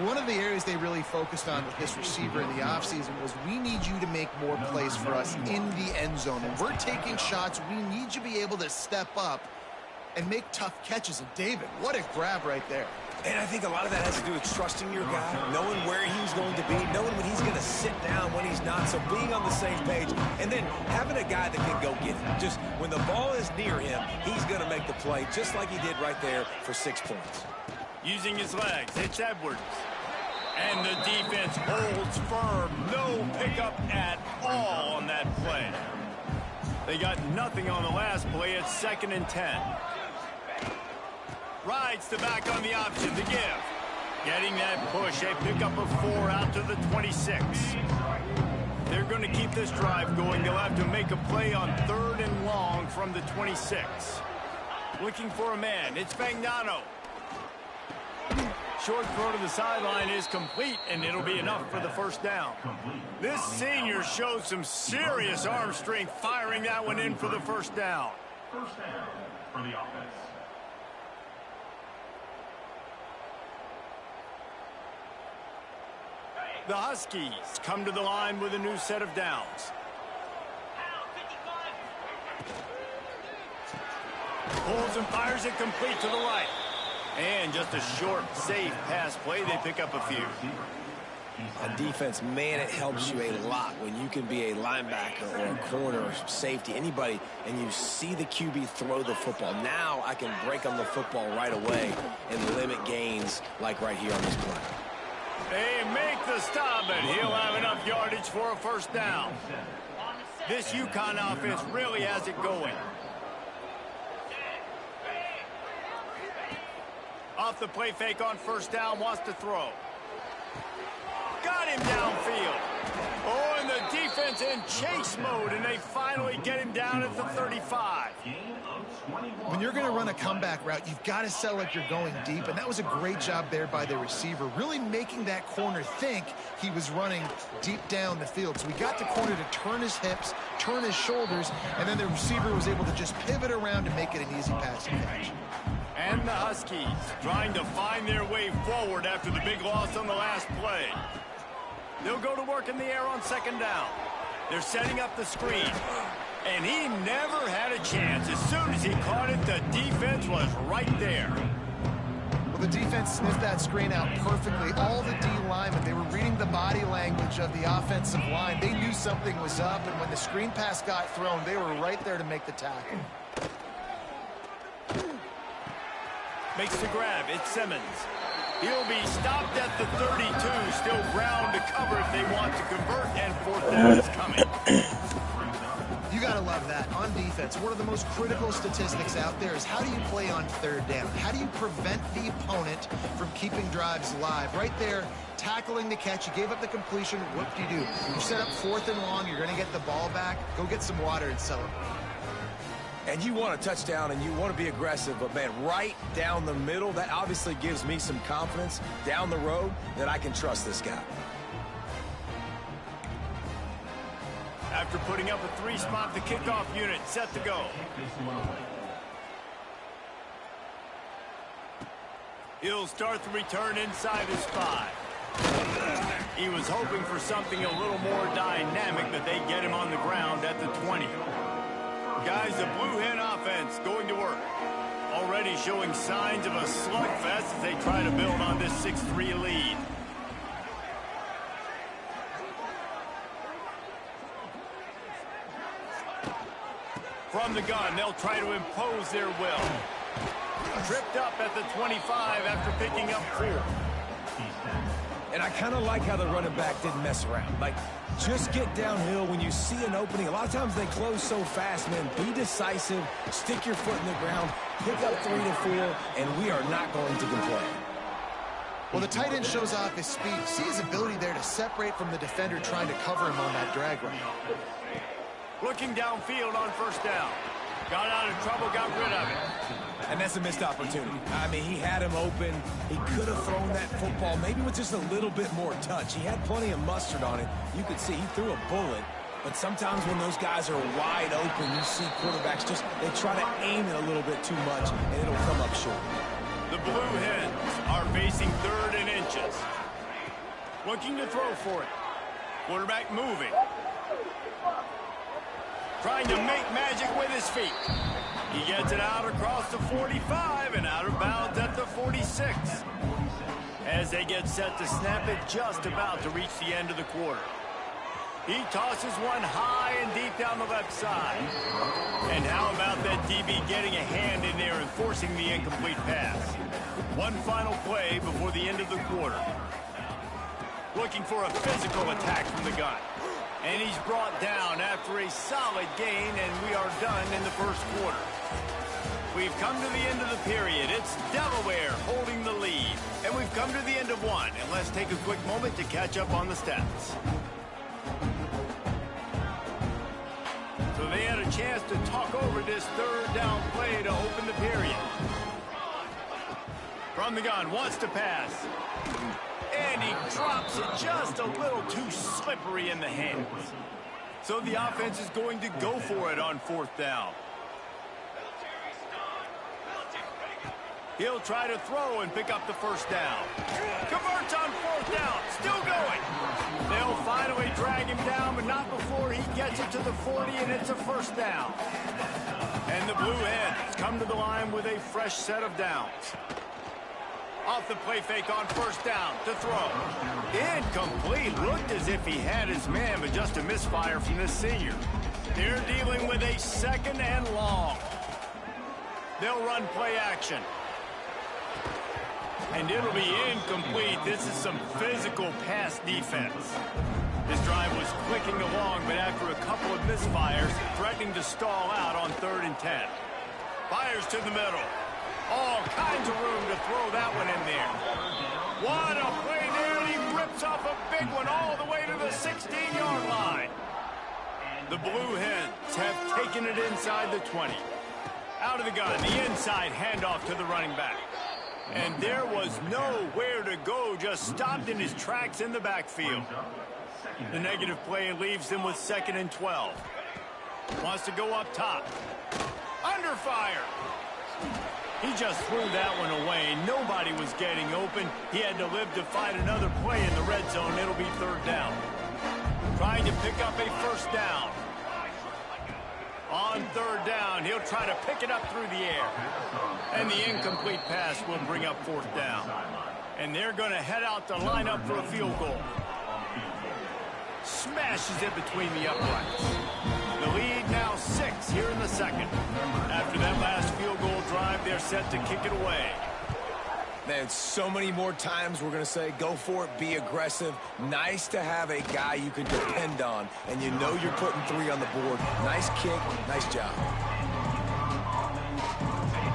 One of the areas they really focused on with this receiver in the offseason was we need you to make more plays for us in the end zone. And we're taking shots. We need you to be able to step up and make tough catches. And David, what a grab right there. And I think a lot of that has to do with trusting your guy, knowing where he's going to be, knowing when he's going to sit down, when he's not, so being on the same page, and then having a guy that can go get it. Just when the ball is near him, he's going to make the play, just like he did right there for 6 points. Using his legs, it's Edwards. And the defense holds firm. No pickup at all on that play. They got nothing on the last play. It's 2nd and 10. Rides the back on the option to give. Getting that push. A pickup of 4 out to the 26. They're going to keep this drive going. They'll have to make a play on 3rd and long from the 26. Looking for a man. It's Fagnano. Short throw to the sideline is complete, and it'll be enough for the first down. This senior shows some serious arm strength, firing that one in for the first down. First down for the offense. The Huskies come to the line with a new set of downs. Pulls and fires it complete to the right. And just a short, safe pass play. They pick up a few. On defense, man, it helps you a lot when you can be a linebacker or a corner or safety, anybody, and you see the QB throw the football. Now I can break on the football right away and limit gains like right here on this play. They make the stop, and he'll have enough yardage for a first down. This UConn offense really has it going. Off the play fake on first down, wants to throw. Got him downfield. Oh, and the defense in chase mode, and they finally get him down at the 35. When you're going to run a comeback route, you've got to sell like you're going deep, and that was a great job there by the receiver, really making that corner think he was running deep down the field. So we got the corner to turn his hips, turn his shoulders, and then the receiver was able to just pivot around and make it an easy passing catch. And the Huskies trying to find their way forward after the big loss on the last play. They'll go to work in the air on 2nd down. They're setting up the screen. And he never had a chance. As soon as he caught it, the defense was right there. Well, the defense sniffed that screen out perfectly. All the D linemen, they were reading the body language of the offensive line. They knew something was up, and when the screen pass got thrown, they were right there to make the tackle. Makes the grab. It's Simmons. He'll be stopped at the 32. Still ground to cover if they want to convert, and 4th down is coming. You got to love that. On defense, one of the most critical statistics out there is how do you play on 3rd down? How do you prevent the opponent from keeping drives alive? Right there, tackling the catch. You gave up the completion. What do? You set up 4th and long. You're going to get the ball back. Go get some water and celebrate. And you want a touchdown, and you want to be aggressive, but, man, right down the middle, that obviously gives me some confidence down the road that I can trust this guy. After putting up a 3-spot, the kickoff unit set to go. He'll start the return inside his 5. He was hoping for something a little more dynamic, but they get him on the ground at the 20. Guys, the Blue Hen offense going to work. Already showing signs of a slugfest as they try to build on this 6-3 lead. From the gun, they'll try to impose their will. Tripped up at the 25 after picking up 4. And I kind of like how the running back didn't mess around. Like, just get downhill when you see an opening. A lot of times they close so fast, man. Be decisive, stick your foot in the ground, pick up 3 to 4, and we are not going to complain. Well, the tight end shows off his speed. See his ability there to separate from the defender trying to cover him on that drag route. Looking downfield on 1st down. Got out of trouble, got rid of it. And that's a missed opportunity. I mean, he had him open. He could have thrown that football maybe with just a little bit more touch. He had plenty of mustard on it. You could see he threw a bullet. But sometimes when those guys are wide open, you see quarterbacks just, they try to aim it a little bit too much, and it'll come up short. The Blue Hens are facing 3rd and inches. Looking to throw for it. Quarterback moving. trying to make magic with his feet. He gets it out across the 45 and out of bounds at the 46. As they get set to snap it, just about to reach the end of the quarter. He tosses one high and deep down the left side. And how about that DB getting a hand in there and forcing the incomplete pass? One final play before the end of the quarter. Looking for a physical attack from the gun. And he's brought down after a solid gain, and we are done in the first quarter. We've come to the end of the period. It's Delaware holding the lead. And we've come to the end of one. And let's take a quick moment to catch up on the stats. So they had a chance to talk over this third down play to open the period. From the gun, wants to pass. And he drops it just a little too slippery in the hands. So the offense is going to go for it on fourth down. He'll try to throw and pick up the first down. Converts on fourth down. Still going. They'll finally drag him down, but not before he gets it to the 40, and it's a first down. And the Blue Hens come to the line with a fresh set of downs. Off the play fake on first down to throw. Incomplete. Looked as if he had his man, but just a misfire from this senior. They're dealing with a second and long. They'll run play action. And it'll be incomplete. This is some physical pass defense. This drive was clicking along, but after a couple of misfires, threatening to stall out on 3rd and 10. Fires to the middle. All kinds of room to throw that one in there. What a play there, and he rips off a big one all the way to the 16-yard line. The Blue Hens have taken it inside the 20. Out of the gun, the inside handoff to the running back. And there was nowhere to go, just stopped in his tracks in the backfield. The negative play leaves him with 2nd and 12. Wants to go up top. Under fire. He just threw that one away. Nobody was getting open. He had to live to fight another play in the red zone. It'll be 3rd down. Trying to pick up a first down. On 3rd down, he'll try to pick it up through the air. And the incomplete pass will bring up 4th down. And they're going to head out to line up for a field goal. Smashes it between the uprights. The lead now 6 here in the second. After that last field goal drive, they're set to kick it away. Man, so many more times we're going to say, go for it, be aggressive. Nice to have a guy you can depend on, and you know you're putting 3 on the board. Nice kick, nice job.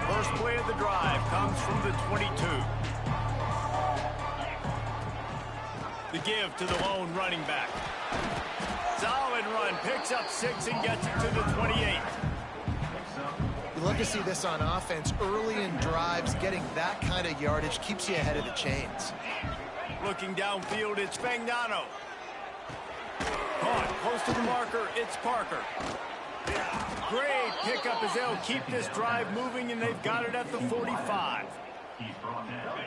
First play of the drive comes from the 22. The give to the lone running back. Solid run, picks up 6 and gets it to the 28. You love to see this on offense. Early in drives, getting that kind of yardage keeps you ahead of the chains. Looking downfield, it's Fagnano. Caught close to the marker, it's Parker. Great pickup as they'll keep this drive moving, and they've got it at the 45.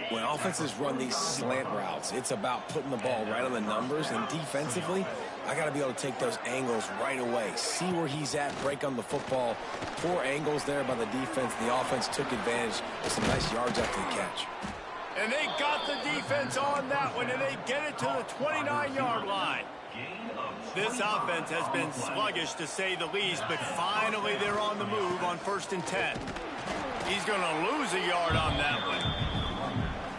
When offenses run these slant routes, it's about putting the ball right on the numbers, and defensively, I got to be able to take those angles right away. See where he's at, break on the football. Poor angles there by the defense. The offense took advantage with some nice yards after the catch. And they got the defense on that one, and they get it to the 29-yard line. This offense has been sluggish, to say the least, but finally they're on the move on 1st and 10. He's going to lose a yard on that one.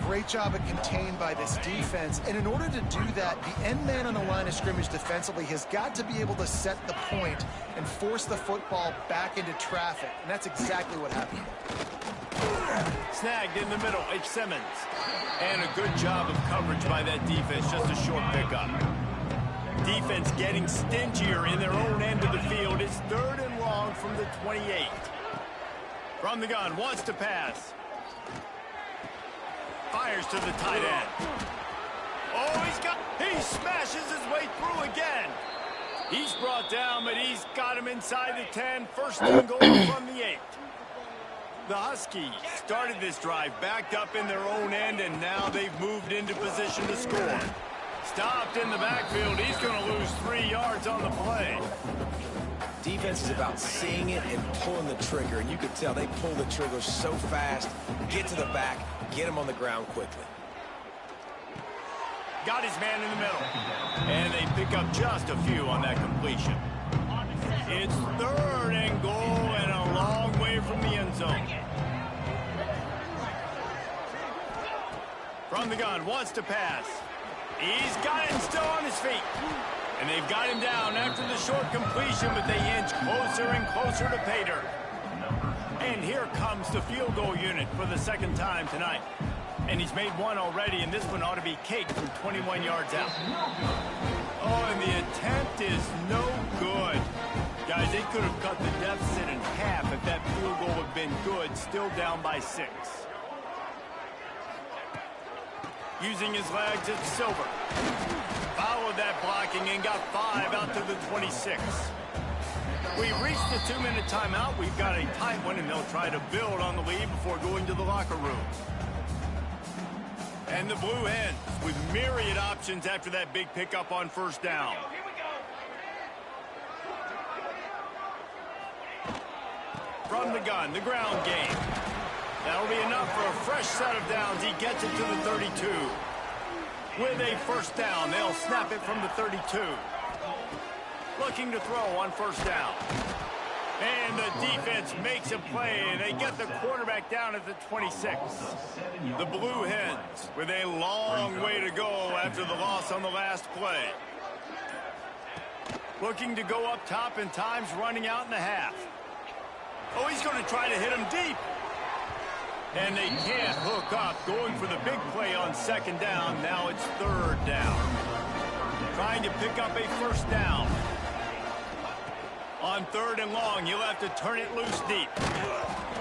Great job of contained by this defense. And in order to do that, the end man on the line of scrimmage defensively has got to be able to set the point and force the football back into traffic. And that's exactly what happened. Snagged in the middle, it's Simmons. And a good job of coverage by that defense, just a short pickup. Defense getting stingier in their own end of the field. It's 3rd and long from the 28. From the gun, wants to pass. Fires to the tight end. Oh, he smashes his way through again. He's brought down, but he's got him inside the 10. 1st and goal from the 8. The Huskies started this drive backed up in their own end, and now they've moved into position to score. Stopped in the backfield. He's going to lose 3 yards on the play. Defense is about seeing it and pulling the trigger, and you can tell they pull the trigger so fast, get to the back, get him on the ground quickly. Got his man in the middle. And they pick up just a few on that completion. It's 3rd and goal and a long way from the end zone. From the gun, wants to pass. He's got him still on his feet. And they've got him down after the short completion, but they inch closer and closer to pay dirt. And here comes the field goal unit for the 2nd time tonight. And he's made one already, and this one ought to be caked from 21 yards out. Oh, and the attempt is no good. Guys, they could have cut the deficit in half if that field goal had been good, still down by 6. Using his legs, it's Silver. Followed that blocking and got 5 out to the 26. We've reached the 2-minute timeout. We've got a tight one, and they'll try to build on the lead before going to the locker room. And the Blue Hens with myriad options after that big pickup on 1st down. From the gun, the ground game. That'll be enough for a fresh set of downs. He gets it to the 32. With a 1st down, they'll snap it from the 32. Looking to throw on 1st down. And the defense makes a play, and they get the quarterback down at the 26. The Blue Hens with a long way to go after the loss on the last play. Looking to go up top, and time's running out in the half. Oh, he's going to try to hit him deep. And they can't hook up, going for the big play on 2nd down. Now it's 3rd down. Trying to pick up a 1st down. On 3rd and long, he'll have to turn it loose deep.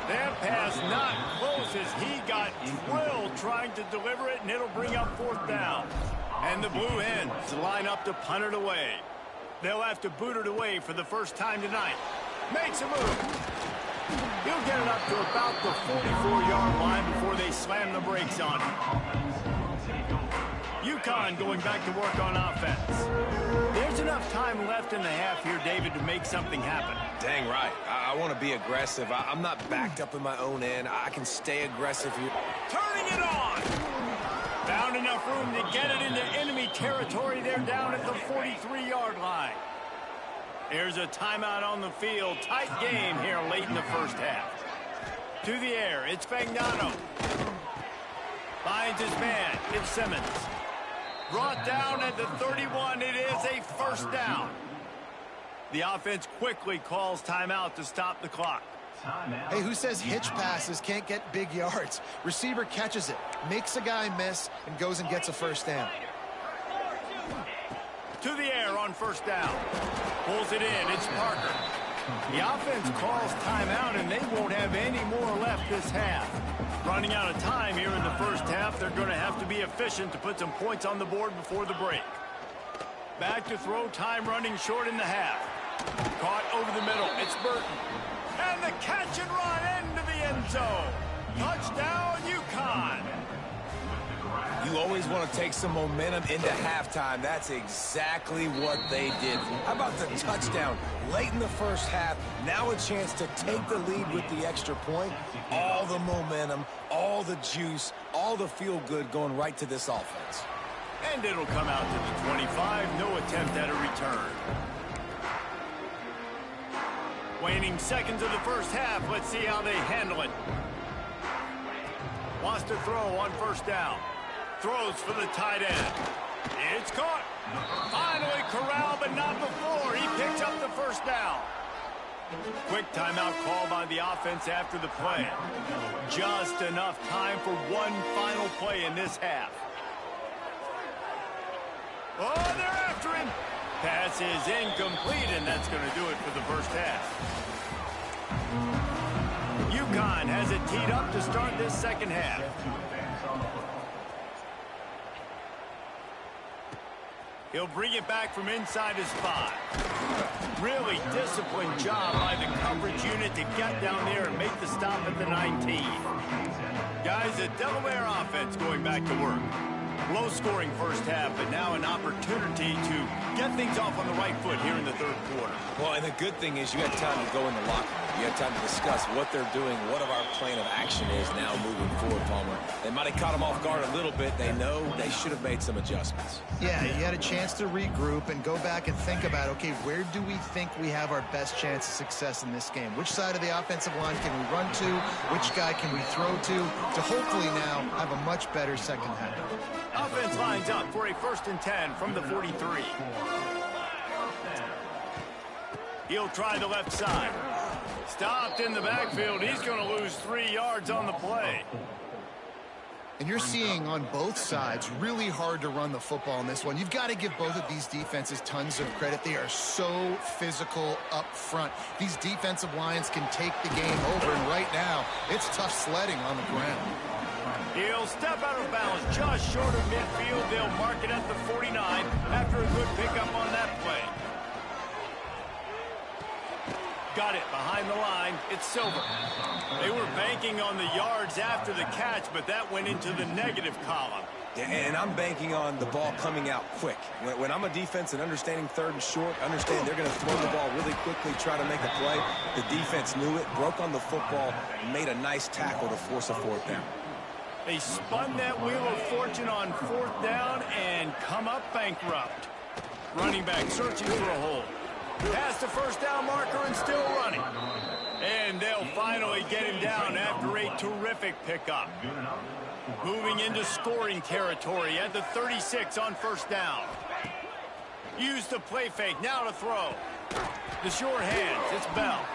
That pass not close as he got drilled trying to deliver it, and it'll bring up 4th down. And the Blue Hens line up to punt it away. They'll have to boot it away for the 1st time tonight. Makes a move. He'll get it up to about the 44-yard line before they slam the brakes on him. UConn going back to work on offense. There's enough time left in the half here, David, to make something happen. Dang right. I want to be aggressive. I'm not backed up in my own end. I can stay aggressive here. Turning it on! Found enough room to get it into enemy territory. They're down at the 43-yard line. There's a timeout on the field. Tight game here late in the 1st half. To the air, it's Fagnano. Finds his man, it's Simmons. Brought down at the 31, it is a 1st down. The offense quickly calls timeout to stop the clock. Hey, who says hitch passes can't get big yards? Receiver catches it, makes a guy miss, and goes and gets a 1st down. To the air on 1st down. Pulls it in, it's Parker. The offense calls timeout, and they won't have any more left this half. Running out of time here in the 1st half, they're going to have to be efficient to put some points on the board before the break. Back to throw, time running short in the half. Caught over the middle, it's Burton. And the catch and run into the end zone. Touchdown, UConn. You always want to take some momentum into halftime. That's exactly what they did. How about the touchdown late in the 1st half? Now a chance to take the lead with the extra point. All the momentum, all the juice, all the feel-good going right to this offense. And it'll come out to the 25. No attempt at a return. Waning seconds of the 1st half. Let's see how they handle it. Wants to throw on 1st down. Throws for the tight end. It's caught. Finally corralled, but not before. He picks up the 1st down. Quick timeout call by the offense after the play. Just enough time for one final play in this half. Oh, they're after him. Pass is incomplete, and that's going to do it for the 1st half. UConn has it teed up to start this 2nd half. He'll bring it back from inside his 5. Really disciplined job by the coverage unit to get down there and make the stop at the 19. Guys, the Delaware offense going back to work. Low-scoring first half, but now an opportunity to get things off on the right foot here in the third quarter. Well, and the good thing is you had time to go in the locker room. You had time to discuss what they're doing, what our plan of action is now moving forward, Palmer. They might have caught them off guard a little bit. They know they should have made some adjustments. Yeah, you had a chance to regroup and go back and think about, okay, where do we think we have our best chance of success in this game? Which side of the offensive line can we run to? Which guy can we throw to hopefully now have a much better second half? Offense lines up for a 1st and 10 from the 43. He'll try the left side. Stopped in the backfield. He's going to lose 3 yards on the play. And you're seeing on both sides really hard to run the football in this one. You've got to give both of these defenses tons of credit. They are so physical up front. These defensive lines can take the game over, and right now it's tough sledding on the ground. He'll step out of bounds just short of midfield. They'll mark it at the 49 after a good pickup on that play. Got it behind the line. It's Silver. They were banking on the yards after the catch, but that went into the negative column. Yeah, and I'm banking on the ball coming out quick. When I'm a defense and understanding 3rd and short, understand they're going to throw the ball really quickly, try to make a play. The defense knew it, broke on the football, made a nice tackle to force a 4th down. They spun that wheel of fortune on 4th down and come up bankrupt. Running back searching for a hole. Past the 1st down marker and still running. And they'll finally get him down after a terrific pickup. Moving into scoring territory at the 36 on 1st down. Use the play fake, now to throw. The short hands, it's Bell.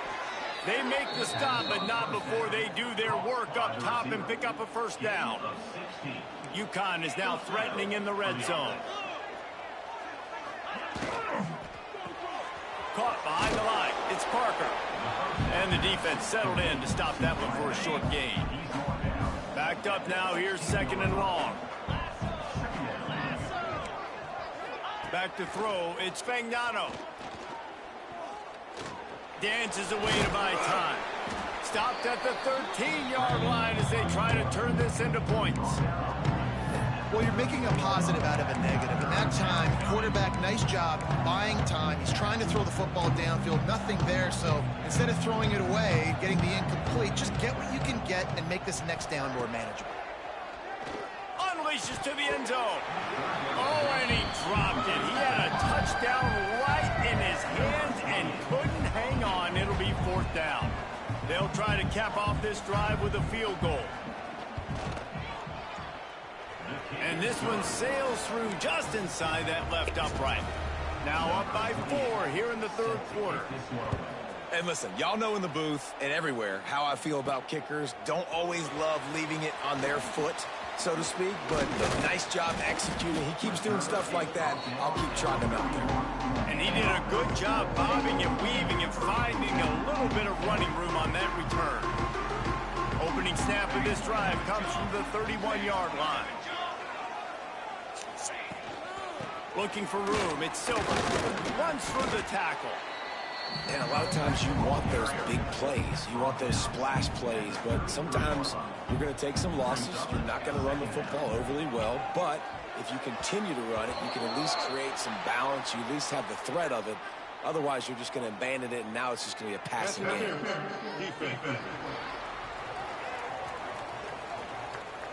They make the stop, but not before they do their work up top and pick up a 1st down. UConn is now threatening in the red zone. Caught behind the line. It's Parker. And the defense settled in to stop that one for a short gain. Backed up now. Here's 2nd and long. Back to throw. It's Fagnano. Dances away to buy time. Stopped at the 13-yard line as they try to turn this into points. Well, you're making a positive out of a negative. In that time, quarterback, nice job buying time. He's trying to throw the football downfield. Nothing there, so instead of throwing it away, getting the incomplete, just get what you can get and make this next down more manageable. Unleashes to the end zone. Oh, and he dropped it. He had a touchdown right in his hands and couldn't hang on. It'll be 4th down. They'll try to cap off this drive with a field goal. And this one sails through just inside that left upright. Now up by 4 here in the 3rd quarter. And listen, y'all know in the booth and everywhere how I feel about kickers. Don't always love leaving it on their foot, so to speak, but nice job executing. He keeps doing stuff like that. I'll keep trotting him out there. And he did a good job bobbing and weaving and finding a little bit of running room on that return. Opening snap of this drive comes from the 31-yard line. Looking for room. It's Silver. Runs through the tackle. And a lot of times you want those big plays. You want those splash plays. But sometimes you're going to take some losses. You're not going to run the football overly well. But if you continue to run it, you can at least create some balance. You at least have the threat of it. Otherwise, you're just going to abandon it, and now it's just going to be a passing game.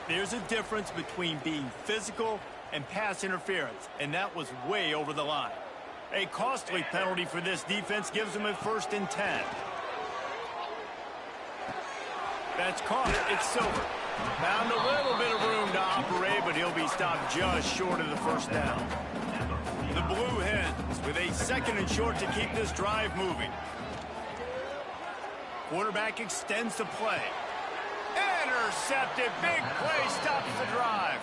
There's a difference between being physical and pass interference, and that was way over the line. A costly penalty for this defense gives them a 1st and 10. That's caught. It's Silver. Found a little bit of room to operate, but he'll be stopped just short of the 1st down. The Blue Hens with a 2nd and short to keep this drive moving. Quarterback extends the play. Intercepted. Big play stops the drive.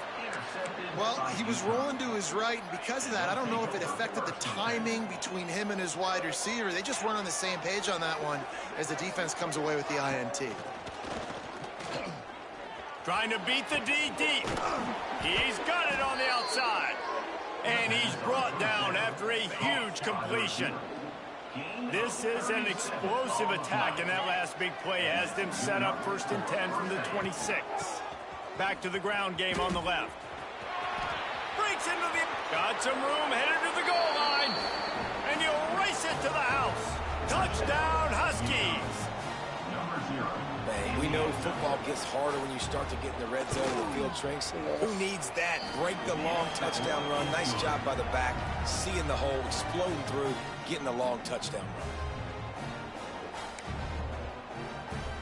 Well, he was rolling to his right, and because of that, I don't know if it affected the timing between him and his wide receiver. They just weren't on the same page on that one as the defense comes away with the INT. Trying to beat the D deep. He's got it on the outside. And he's brought down after a huge completion. This is an explosive attack, and that last big play has them set up 1st and 10 from the 26. Back to the ground game on the left. Gets into the... Got some room, headed to the goal line. And you'll race it to the house. Touchdown, Huskies. Man, we know football gets harder when you start to get in the red zone and the field shrinks. Who needs that? Break the long touchdown run. Nice job by the back. Seeing the hole, exploding through, getting the long touchdown run.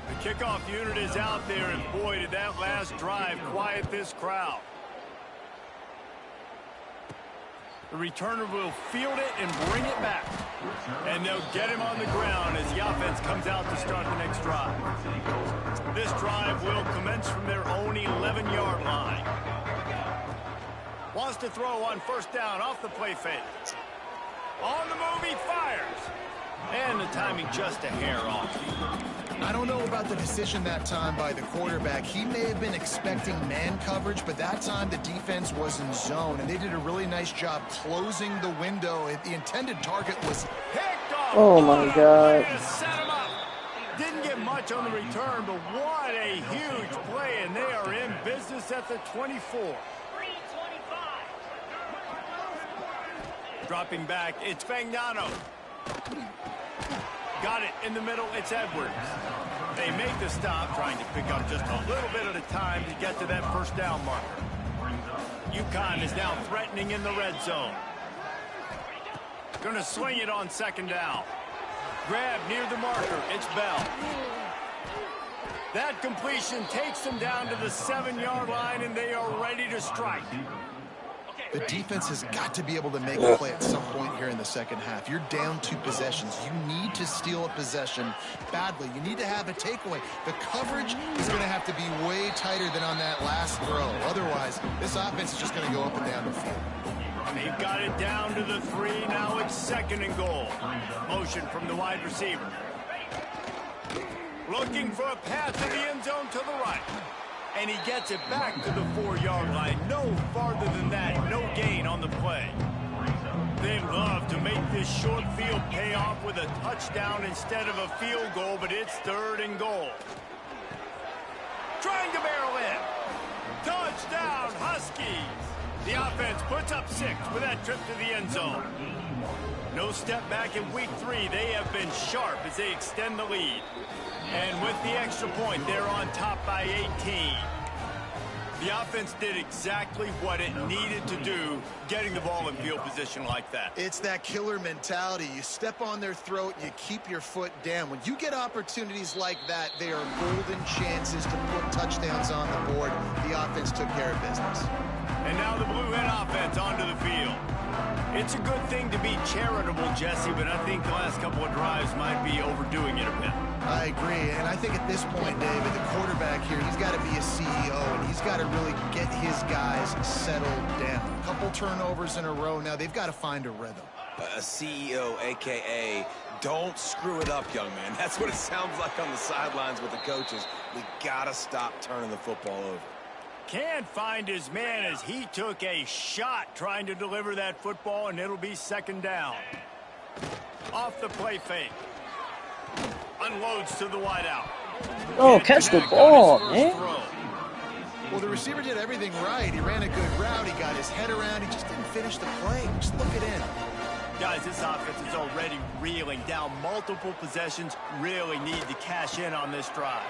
The kickoff unit is out there, and boy, did that last drive quiet this crowd. The returner will field it and bring it back. And they'll get him on the ground as the offense comes out to start the next drive. This drive will commence from their own 11-yard line. Wants to throw on first down off the play fake. On the move, he fires. And the timing just a hair off. I don't know about the decision that time by the quarterback. He may have been expecting man coverage, but that time the defense was in zone, and they did a really nice job closing the window. The intended target was picked off. Oh, my God. Set him up. Didn't get much on the return, but what a huge play, and they are in business at the 24. Dropping back, it's Fagnano. Got it in the middle, it's Edwards. They make the stop, trying to pick up just a little bit at a time to get to that first down marker. UConn is now threatening in the red zone. Gonna swing it on second down. Grab near the marker, it's Bell. That completion takes them down to the 7-yard line, and they are ready to strike. The defense has got to be able to make a play at some point here in the second half. You're down 2 possessions. You need to steal a possession badly. You need to have a takeaway. The coverage is going to have to be way tighter than on that last throw. Otherwise, this offense is just going to go up and down the field. They've got it down to the 3. Now it's 2nd and goal. Motion from the wide receiver. Looking for a path to the end zone to the right. And he gets it back to the 4-yard line. No farther than that. No gain on the play. They love to make this short field pay off with a touchdown instead of a field goal, but it's 3rd and goal. Trying to barrel in. Touchdown, Huskies. The offense puts up 6 with that trip to the end zone. No step back in week 3. They have been sharp as they extend the lead. And with the extra point, they're on top by 18. The offense did exactly what it needed to do, getting the ball in field position like that. It's that killer mentality. You step on their throat, you keep your foot down. When you get opportunities like that, they are golden chances to put touchdowns on the board. The offense took care of business. And now the Blue Hen offense onto the field. It's a good thing to be charitable, Jesse, but I think the last couple of drives might be overdoing it a bit. I agree, and I think at this point, David, the quarterback here, he's got to be a CEO, and he's got to really get his guys settled down. A couple turnovers in a row now. They've got to find a rhythm. A CEO, a.k.a. don't screw it up, young man. That's what it sounds like on the sidelines with the coaches. We got to stop turning the football over. Can't find his man as he took a shot trying to deliver that football, and it'll be 2nd down. Off the play fake. Unloads to the wideout. Oh, catch the ball, man. Well, the receiver did everything right. He ran a good route. He got his head around. He just didn't finish the play. Just look it in. Guys, this offense is already reeling down multiple possessions. Really need to cash in on this drive.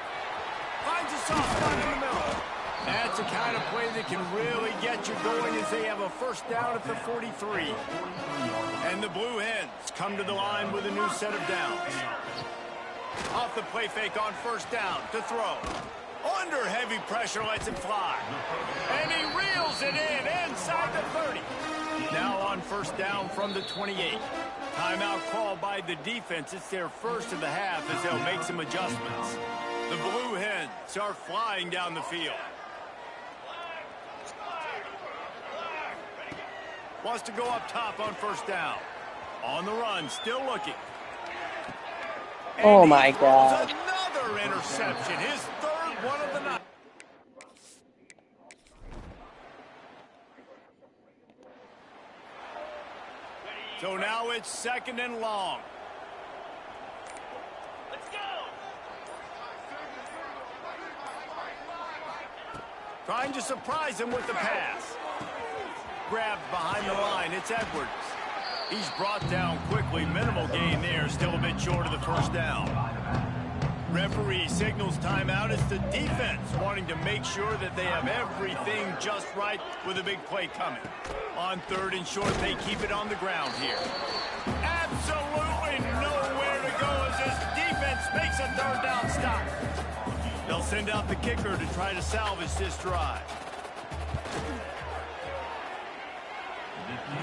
Finds a soft spot in the middle. That's the kind of play that can really get you going as they have a first down at the 43. And the Blue Hens come to the line with a new set of downs. Off the play fake on first down to throw. Under heavy pressure, lets it fly. And he reels it in inside the 30. Now on first down from the 28. Timeout called by the defense. It's their first of the half as they'll make some adjustments. The Blue Hens are flying down the field. Wants to go up top on first down. On the run, still looking. And oh, my God. Another interception. His 3rd one of the night. So now it's 2nd and long. Let's go. Trying to surprise him with the pass. grabs behind the line. It's Edwards. He's brought down quickly. Minimal gain there. Still a bit short of the first down. Referee signals timeout. It's the defense wanting to make sure that they have everything just right with a big play coming. On 3rd and short, they keep it on the ground here. Absolutely nowhere to go as this defense makes a 3rd down stop. They'll send out the kicker to try to salvage this drive.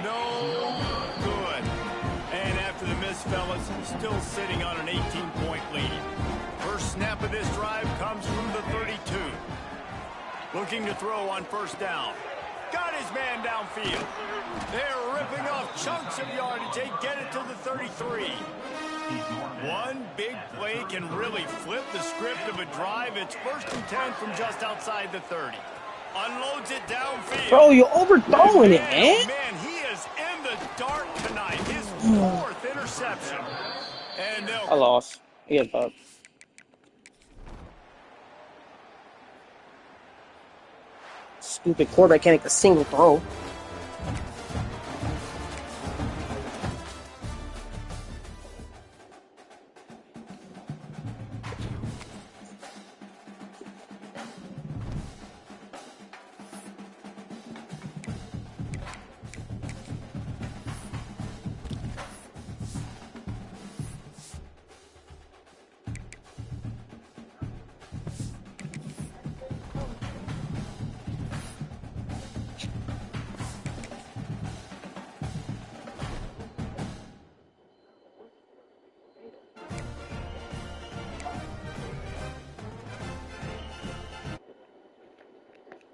No good. And after the miss, fellas, still sitting on an 18-point lead. First snap of this drive comes from the 32. Looking to throw on 1st down. Got his man downfield. They're ripping off chunks of yardage. They get it to the 33. One big play can really flip the script of a drive. It's 1st and 10 from just outside the 30. Unloads it downfield. Bro, you're overthrowing it, man. Oh man, he is in the dark tonight. His 4th interception. And I lost. Yeah, bub. Stupid quarterback can't make a single throw.